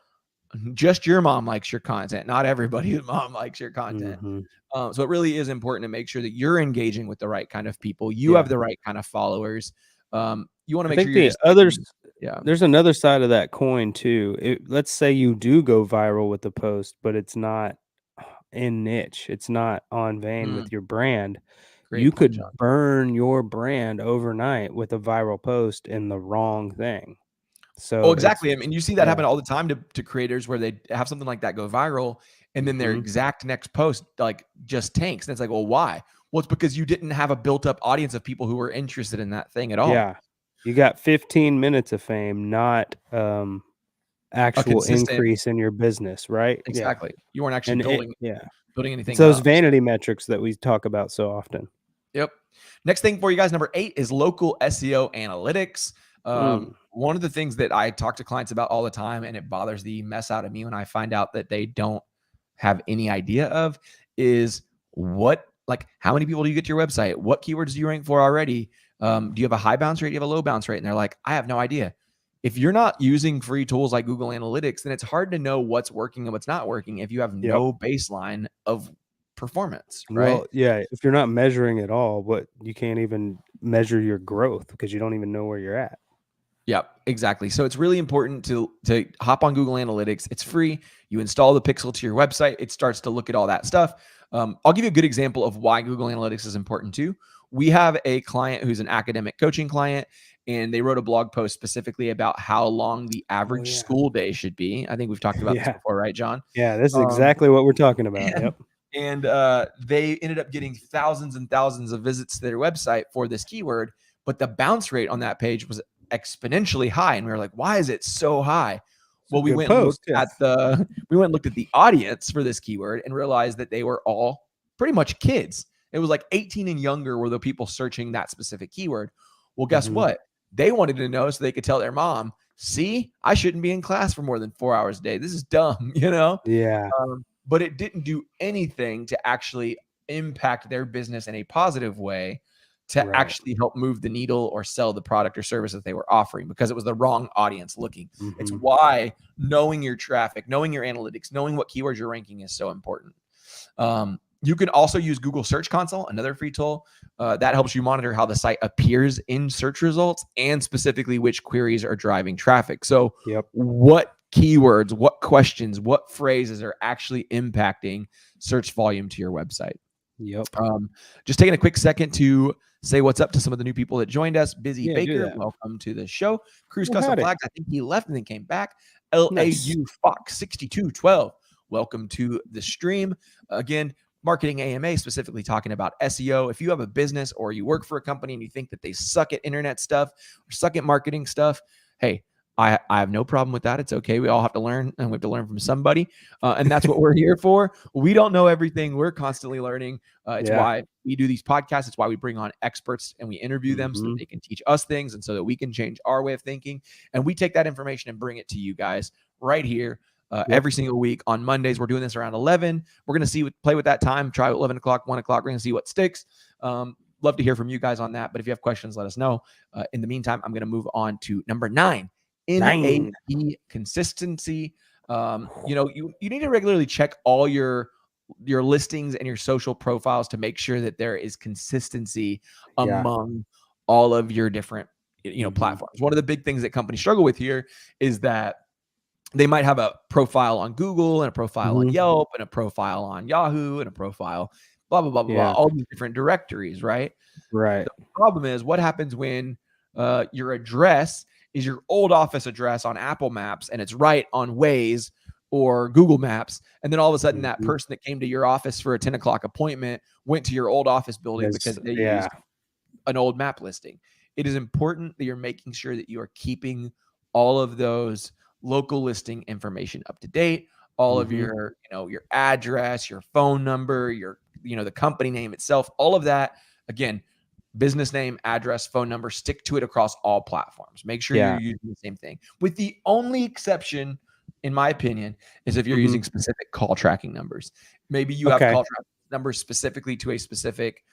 just your mom likes your content. Not everybody's mom likes your content. So it really is important to make sure that you're engaging with the right kind of people. You have the right kind of followers. You want to make sure you're just there's another side of that coin too. Let's say you do go viral with the post, but it's not in niche. It's not on vein with your brand. You could burn your brand overnight with a viral post in the wrong thing. So exactly. I mean, you see that happen all the time to creators, where they have something like that go viral, and then their exact next post like just tanks. And it's like, well, why? Well, it's because you didn't have a built-up audience of people who were interested in that thing at all. Yeah. You got 15 minutes of fame, not actual increase in your business, right? Exactly. You weren't actually building anything. It's those vanity metrics that we talk about so often. Yep. Next thing for you guys, number 8 is local SEO analytics. One of the things that I talk to clients about all the time, and it bothers the mess out of me when I find out that they don't have any idea of, is how many people do you get to your website? What keywords do you rank for already? Do you have a high bounce rate? Do you have a low bounce rate? And they're like, I have no idea. If you're not using free tools like Google Analytics, then it's hard to know what's working and what's not working if you have no baseline of performance, right? Well, yeah, if you're not measuring at all, you can't even measure your growth because you don't even know where you're at. Yeah, exactly. So it's really important to hop on Google Analytics. It's free. You install the pixel to your website. It starts to look at all that stuff. I'll give you a good example of why Google Analytics is important too. We have a client who's an academic coaching client, and they wrote a blog post specifically about how long the average school day should be. I think we've talked about this before, right, John? Yeah, this is exactly what we're talking about. Yep. And they ended up getting thousands and thousands of visits to their website for this keyword, but the bounce rate on that page was exponentially high. And we were like, why is it so high? Well, we went and looked at the audience for this keyword and realized that they were all pretty much kids. It was like 18 and younger were the people searching that specific keyword. Well, guess what? They wanted to know so they could tell their mom, see, I shouldn't be in class for more than 4 hours a day. This is dumb, Yeah. But it didn't do anything to actually impact their business in a positive way to actually help move the needle or sell the product or service that they were offering, because it was the wrong audience looking. It's why knowing your traffic, knowing your analytics, knowing what keywords you're ranking is so important. You can also use Google Search Console, another free tool that helps you monitor how the site appears in search results and specifically which queries are driving traffic. So what keywords, what questions, what phrases are actually impacting search volume to your website. Just taking a quick second to say what's up to some of the new people that joined us. Busy Baker, welcome to the show. Cruise Custom Flags, I think he left and then came back. LAU Fox 6212, welcome to the stream. Again, Marketing AMA, specifically talking about SEO. If you have a business or you work for a company and you think that they suck at internet stuff or suck at marketing stuff, hey, I have no problem with that. It's okay. We all have to learn, and we have to learn from somebody. And that's what we're here for. We don't know everything. We're constantly learning. It's why we do these podcasts. It's why we bring on experts and we interview them so that they can teach us things and so that we can change our way of thinking. And we take that information and bring it to you guys right here. Every single week on Mondays. We're doing this around 11. We're going to play with that time, try 11 o'clock, 1 o'clock. We're going to see what sticks. Love to hear from you guys on that. But if you have questions, let us know. In the meantime, I'm going to move on to number 9. NAP consistency. You need to regularly check all your listings and your social profiles to make sure that there is consistency among all of your different platforms. One of the big things that companies struggle with here is that they might have a profile on Google and a profile on Yelp and a profile on Yahoo and a profile blah blah blah blah, all these different directories, right? The problem is, what happens when your address is your old office address on Apple Maps and it's right on Waze or Google Maps, and then all of a sudden that person that came to your office for a 10 o'clock appointment went to your old office building because they used an old map listing. It is important that you're making sure that you are keeping all of those local listing information up to date, all of your address, your phone number, the company name itself, all of that. Again, business name, address, phone number, stick to it across all platforms. Make sure you're using the same thing. With the only exception, in my opinion, is if you're using specific call tracking numbers. Maybe you have call tracking numbers specifically to a specific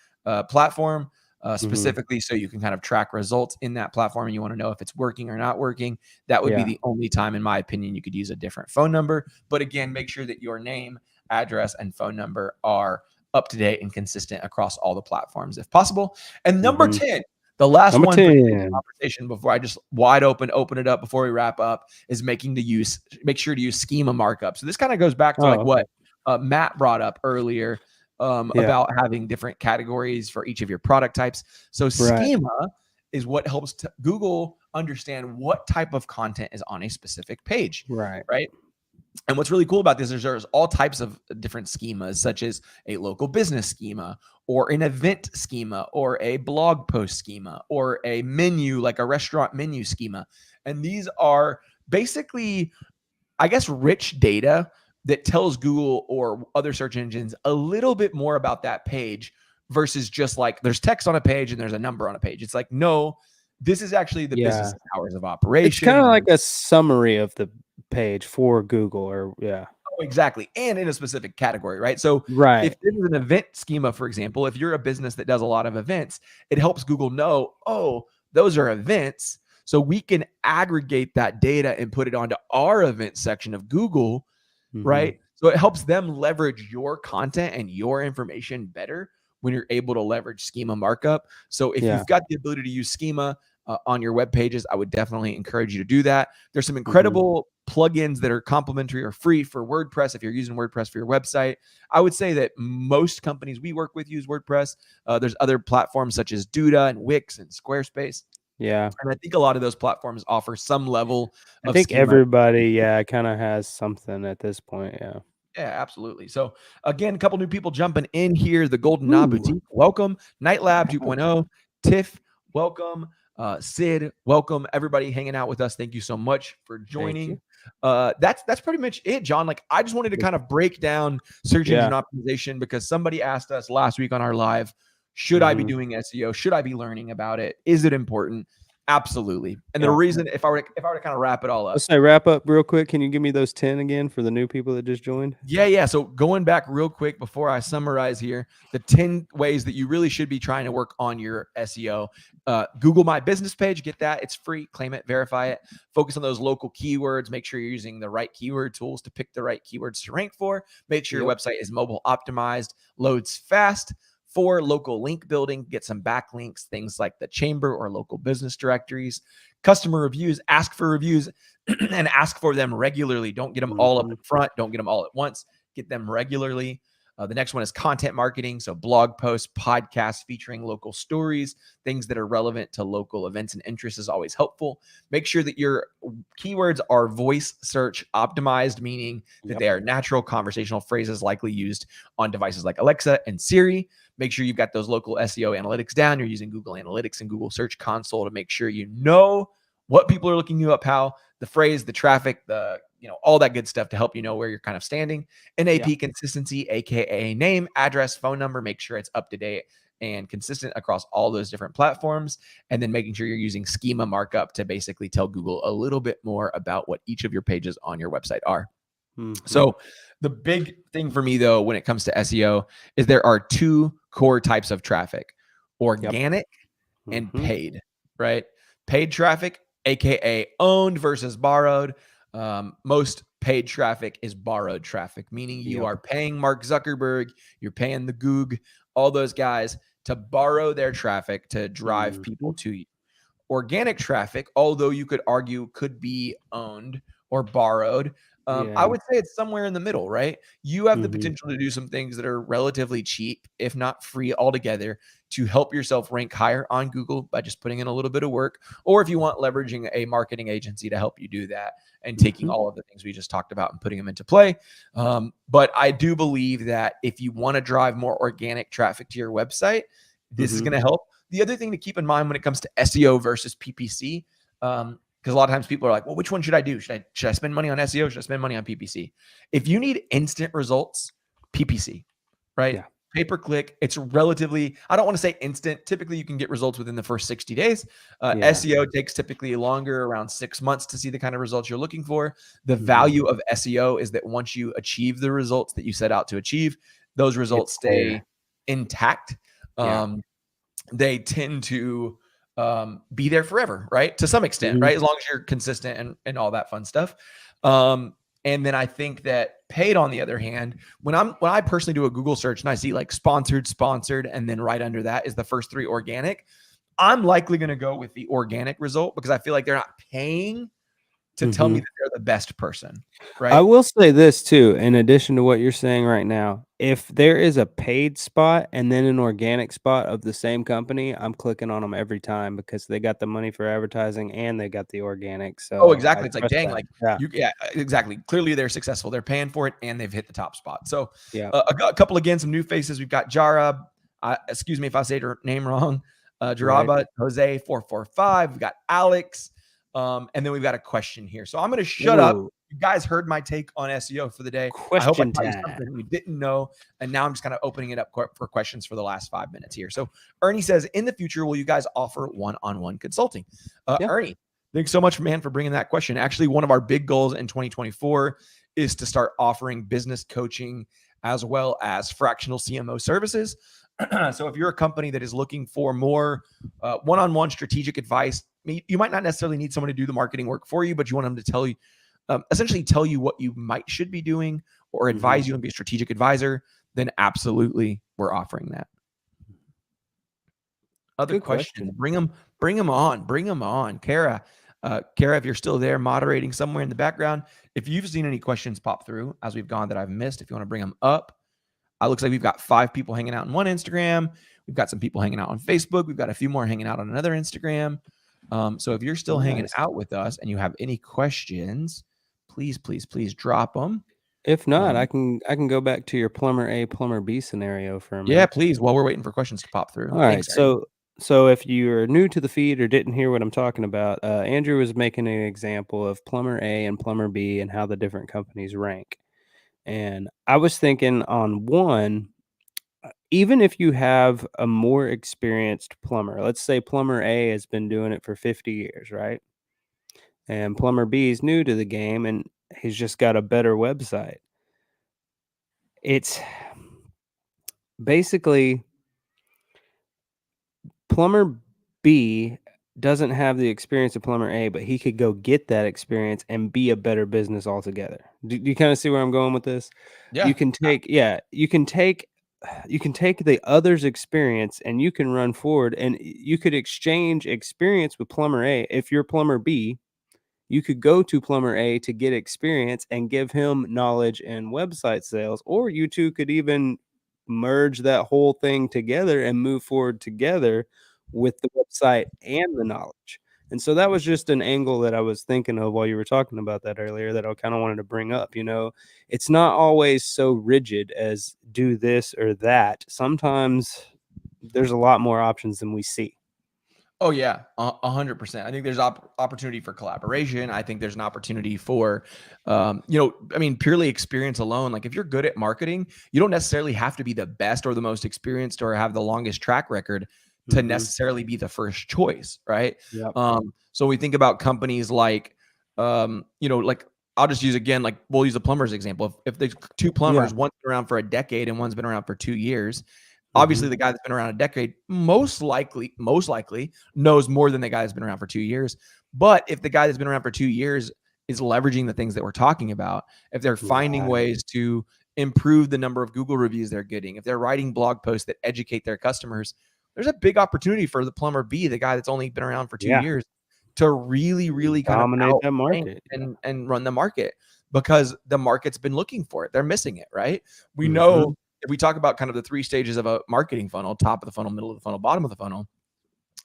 platform, specifically so you can kind of track results in that platform and you want to know if it's working or not working. That would be the only time, in my opinion, you could use a different phone number. But again, make sure that your name, address, and phone number are up to date and consistent across all the platforms if possible. And number 10, the last one for the conversation before I just open it up before we wrap up, is make sure to use schema markup. So this kind of goes back to what Matt brought up earlier about having different categories for each of your product types. So schema is what helps Google understand what type of content is on a specific page. Right. And what's really cool about this is there's all types of different schemas, such as a local business schema or an event schema or a blog post schema or a menu, like a restaurant menu schema. And these are basically, I guess, rich data that tells Google or other search engines a little bit more about that page versus just like there's text on a page and there's a number on a page. It's like, no, this is actually the business hours of operation. It's kind of like a summary of the page for Google, or exactly. And in a specific category, right? So if this is an event schema, for example, if you're a business that does a lot of events, it helps Google know, oh, those are events. So we can aggregate that data and put it onto our event section of Google, right? So it helps them leverage your content and your information better when you're able to leverage schema markup. So if you've got the ability to use schema on your web pages, I would definitely encourage you to do that. There's some incredible plugins that are complimentary or free for WordPress if you're using WordPress for your website. I would say that most companies we work with use WordPress. There's other platforms such as Duda and Wix and Squarespace. And I think a lot of those platforms offer some level of I think schema. everybody, kind of has something at this point. Yeah, absolutely. So again, a couple new people jumping in here. The Golden Knob Boutique, welcome. Night Lab 2.0, Tiff, welcome. Sid, welcome. Everybody hanging out with us, thank you so much for joining. That's pretty much it, John. Like, I just wanted to kind of break down search engine optimization because somebody asked us last week on our live, should I be doing SEO? Should I be learning about it? Is it important? Absolutely. And the reason, if I were to kind of wrap it all up. Let's say wrap up real quick. Can you give me those 10 again for the new people that just joined? Yeah. So going back real quick before I summarize here, the 10 ways that you really should be trying to work on your SEO. Google My Business page, get that. It's free. Claim it, verify it. Focus on those local keywords. Make sure you're using the right keyword tools to pick the right keywords to rank for. Make sure your website is mobile optimized, loads fast. 4, local link building, get some backlinks, things like the chamber or local business directories. Customer reviews, ask for reviews and ask for them regularly. Don't get them all up in front. Don't get them all at once. Get them regularly. The next one is content marketing. So blog posts, podcasts featuring local stories, things that are relevant to local events and interests is always helpful. Make sure that your keywords are voice search optimized, meaning that they are natural conversational phrases likely used on devices like Alexa and Siri. Make sure you've got those local SEO analytics down. You're using Google Analytics and Google Search Console to make sure you know what people are looking you up, how, the phrase, the traffic, all that good stuff to help you know where you're kind of standing. NAP consistency, aka name, address, phone number. Make sure it's up to date and consistent across all those different platforms. And then making sure you're using schema markup to basically tell Google a little bit more about what each of your pages on your website are. So the big thing for me, though, when it comes to SEO is there are two core types of traffic: organic and paid, right? Paid traffic, aka owned versus borrowed. Most paid traffic is borrowed traffic, meaning you are paying Mark Zuckerberg, you're paying the Goog, all those guys to borrow their traffic to drive people to you. Organic traffic, although you could argue could be owned or borrowed, I would say it's somewhere in the middle, right? You have the potential to do some things that are relatively cheap, if not free altogether, to help yourself rank higher on Google by just putting in a little bit of work. Or if you want, leveraging a marketing agency to help you do that and taking all of the things we just talked about and putting them into play. But I do believe that if you want to drive more organic traffic to your website, this is going to help. The other thing to keep in mind when it comes to SEO versus PPC, because a lot of times people are like, well, which one should I do? Should I spend money on SEO? Should I spend money on PPC? If you need instant results, PPC, right? Pay-per-click, it's relatively, I don't want to say instant. Typically, you can get results within the first 60 days. SEO takes typically longer, around 6 months to see the kind of results you're looking for. The value of SEO is that once you achieve the results that you set out to achieve, those results stay intact. They tend to be there forever, right? To some extent, right? As long as you're consistent and all that fun stuff. And then I think that paid, on the other hand, when I personally do a Google search and I see like sponsored, and then right under that is the first 3 organic, I'm likely going to go with the organic result because I feel like they're not paying to tell me that they're the best person, right? I will say this too, in addition to what you're saying right now, if there is a paid spot and then an organic spot of the same company, I'm clicking on them every time because they got the money for advertising and they got the organic. So exactly. It's like, dang, like exactly. Clearly they're successful. They're paying for it and they've hit the top spot. So a couple, again, some new faces. We've got Jara, excuse me if I say her name wrong, Jaraba, Jose 445. We've got Alex. And then we've got a question here. So I'm going to shut up. You guys heard my take on SEO for the day. I hope I taught you something you didn't know. And now I'm just kind of opening it up for questions for the last 5 minutes here. So Ernie says, in the future, will you guys offer one-on-one consulting? Ernie, thanks so much, man, for bringing that question. Actually, one of our big goals in 2024 is to start offering business coaching as well as fractional CMO services. So if you're a company that is looking for more one-on-one strategic advice, you might not necessarily need someone to do the marketing work for you, but you want them to tell you, essentially tell you what you should be doing or advise you and be a strategic advisor, then absolutely we're offering that. Other questions? Bring them on. Kara, if you're still there moderating somewhere in the background, if you've seen any questions pop through as we've gone that I've missed, if you want to bring them up. It looks like we've got 5 people hanging out on one Instagram. We've got some people hanging out on Facebook. We've got a few more hanging out on another Instagram. So if you're still hanging out with us and you have any questions, please drop them. If not, I can go back to your plumber A, plumber B scenario for a minute. Yeah, please, while we're waiting for questions to pop through. All right. So if you're new to the feed or didn't hear what I'm talking about, Andrew was making an example of plumber A and plumber B and how the different companies rank. And I was thinking on one, even if you have a more experienced plumber, let's say plumber A has been doing it for 50 years, right? And plumber B is new to the game and he's just got a better website. It's basically plumber B doesn't have the experience of plumber A, but he could go get that experience and be a better business altogether. Do you kind of see where I'm going with this? Yeah. You can take the other's experience and you can run forward and you could exchange experience with plumber A. If you're plumber B, you could go to plumber A to get experience and give him knowledge and website sales, or you two could even merge that whole thing together and move forward together with the website and the knowledge. And so that was just an angle that I was thinking of while you were talking about that earlier that I kind of wanted to bring up. It's not always so rigid as do this or that. Sometimes there's a lot more options than we see. Oh yeah, 100%. I think there's opportunity for collaboration. I think there's an opportunity for, purely experience alone. Like if you're good at marketing, you don't necessarily have to be the best or the most experienced or have the longest track record to necessarily be the first choice, right? Yep. So we think about companies like, like I'll just use again, like we'll use a plumber's example. If there's two plumbers, one's been around for a decade and one's been around for 2 years. Obviously, the guy that's been around a decade most likely knows more than the guy that's been around for 2 years. But if the guy that's been around for 2 years is leveraging the things that we're talking about, if they're finding ways to improve the number of Google reviews they're getting, if they're writing blog posts that educate their customers, there's a big opportunity for the plumber B, the guy that's only been around for 2 years, to really, really kind of dominate that outrank market and run the market because the market's been looking for it. They're missing it, right? We know if we talk about kind of the 3 stages of a marketing funnel, top of the funnel, middle of the funnel, bottom of the funnel,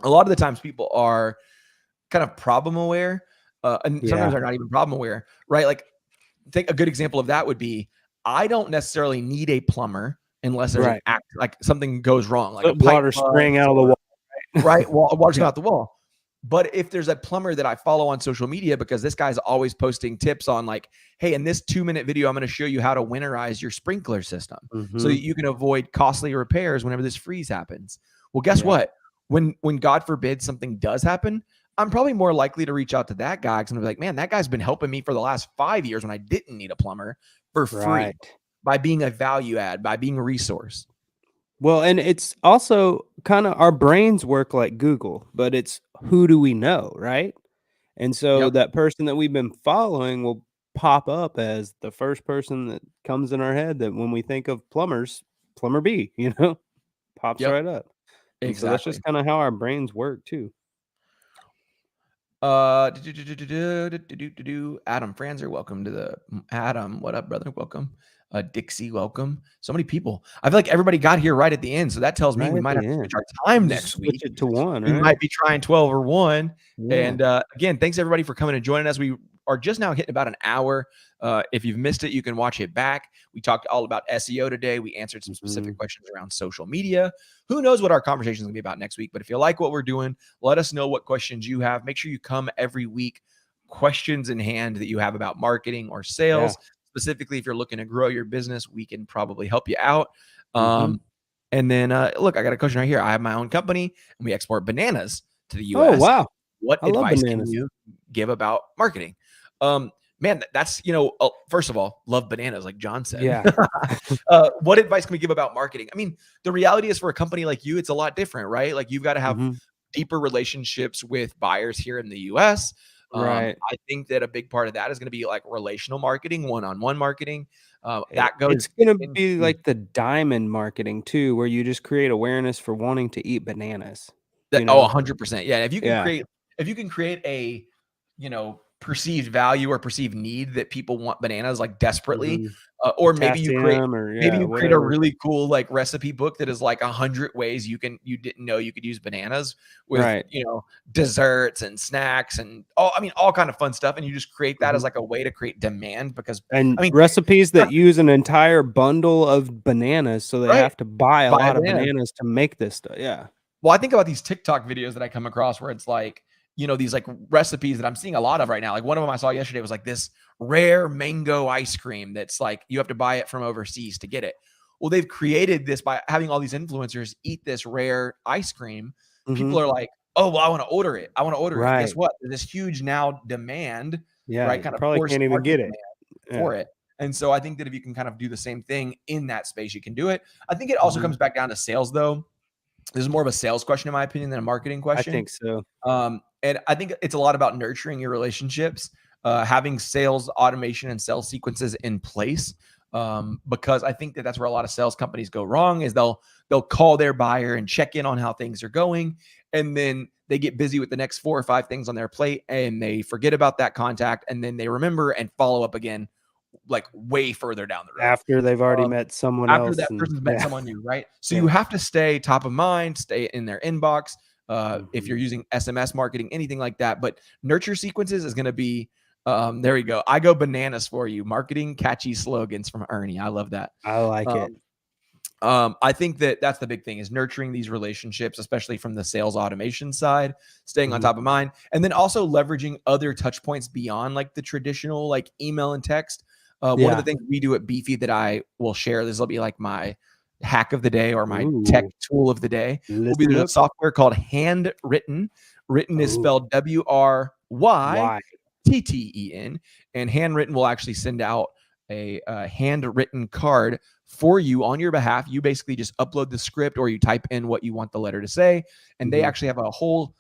a lot of the times people are kind of problem aware, and sometimes they're not even problem aware, right? Like, think a good example of that would be, I don't necessarily need a plumber unless there's like something goes wrong, like a pipe water spraying out of the wall, right? Water's coming out the wall. But if there's a plumber that I follow on social media, because this guy's always posting tips on like, hey, in this 2-minute video, I'm going to show you how to winterize your sprinkler system so that you can avoid costly repairs whenever this freeze happens. Well, guess what? When God forbid something does happen, I'm probably more likely to reach out to that guy because I'm like, man, that guy's been helping me for the last 5 years when I didn't need a plumber for free by being a value add, by being a resource. Well, and it's also kind of our brains work like Google, but it's who do we know, right? And so that person that we've been following will pop up as the first person that comes in our head that when we think of plumbers, plumber B, pops right up. And so that's just kind of how our brains work too. Adam Franzer, welcome to the Adam. What up, brother? Welcome. Dixie, welcome. So many people. I feel like everybody got here right at the end, so that tells me we might have to switch our time next week. Switch it to 1. We might be trying 12 or 1. And again, thanks everybody for coming and joining us. We are just now hitting about an hour. If you've missed it, you can watch it back. We talked all about SEO today. We answered some specific questions around social media. Who knows what our conversation is going to be about next week? But if you like what we're doing, let us know what questions you have. Make sure you come every week, questions in hand that you have about marketing or sales. Specifically, if you're looking to grow your business, we can probably help you out. And then, look, I got a question right here. I have my own company, and we export bananas to the U.S. Oh, wow. What advice can you give about marketing? Man, that's, first of all, love bananas, like John said. What advice can we give about marketing? I mean, the reality is for a company like you, it's a lot different, right? Like you've got to have deeper relationships with buyers here in the U.S. I think that a big part of that is going to be like relational marketing, one-on-one marketing. It's going to be like the diamond marketing too, where you just create awareness for wanting to eat bananas. 100%. Yeah. If you can create a, perceived value or perceived need that people want bananas like desperately, or maybe you create a really cool like recipe book that is like 100 ways you didn't know you could use bananas with desserts and snacks and all kind of fun stuff, and you just create that as like a way to create demand because recipes that use an entire bundle of bananas, so they have to buy a lot of bananas to make this stuff. Well, I think about these TikTok videos that I come across where it's like, these like recipes that I'm seeing a lot of right now. Like one of them I saw yesterday was like this rare mango ice cream that's like you have to buy it from overseas to get it. Well, they've created this by having all these influencers eat this rare ice cream. People are like, oh, well, I want to order it. Guess what? There's this huge now demand, right? Kind of probably can't even get it for it. And so I think that if you can kind of do the same thing in that space, you can do it. I think it also comes back down to sales though. This is more of a sales question, in my opinion, than a marketing question. I think so. And I think it's a lot about nurturing your relationships, having sales automation and sales sequences in place. Because I think that that's where a lot of sales companies go wrong is they'll call their buyer and check in on how things are going. And then they get busy with the next 4 or 5 things on their plate and they forget about that contact. And then they remember and follow up again like way further down the road. After they've already met someone After else. that person's met someone new, right? So you have to stay top of mind, stay in their inbox. If you're using SMS marketing, anything like that. But nurture sequences is going to be, there we go. I go bananas for you. Marketing catchy slogans from Ernie. I love that. I like it. I think that's the big thing, is nurturing these relationships, especially from the sales automation side, staying on top of mind, and then also leveraging other touch points beyond like the traditional like email and text. One of the things we do at Beefy that I will share, this will be like my hack of the day or my tech tool of the day, will be there's a software called Handwritten. Written is spelled WRYTTEN, and Handwritten will actually send out a handwritten card for you on your behalf. You basically just upload the script or you type in what you want the letter to say, and they actually have a whole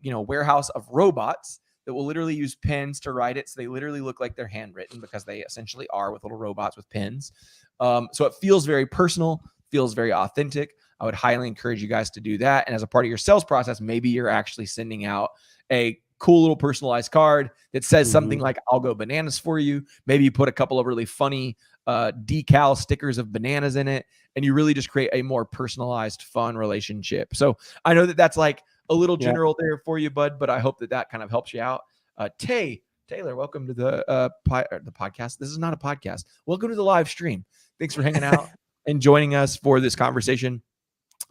warehouse of robots that will literally use pens to write it. So they literally look like they're handwritten, because they essentially are, with little robots with pens. So it feels very personal, feels very authentic. I would highly encourage you guys to do that. And as a part of your sales process, maybe you're actually sending out a cool little personalized card that says something like, I'll go bananas for you. Maybe you put a couple of really funny decal stickers of bananas in it, and you really just create a more personalized, fun relationship. So I know that's like a little general there for you, bud, but I hope that kind of helps you out. Taylor, welcome to the podcast. This is not a podcast. Welcome to the live stream. Thanks for hanging out and joining us for this conversation.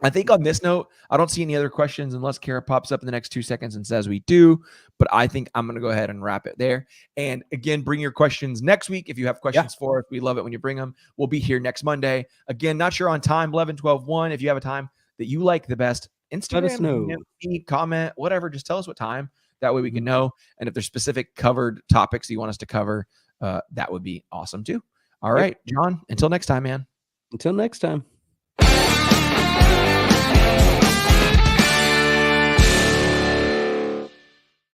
I think on this note, I don't see any other questions unless Kara pops up in the next 2 seconds and says we do, but I think I'm going to go ahead and wrap it there. And again, bring your questions next week. If you have questions for us, we love it when you bring them. We'll be here next Monday. Again, not sure on time, 11, 12, 1. If you have a time that you like the best, Instagram, let us know. Comment, whatever, just tell us what time. That way we can know. And if there's specific covered topics you want us to cover, that would be awesome too. All right, John, until next time, man. Until next time.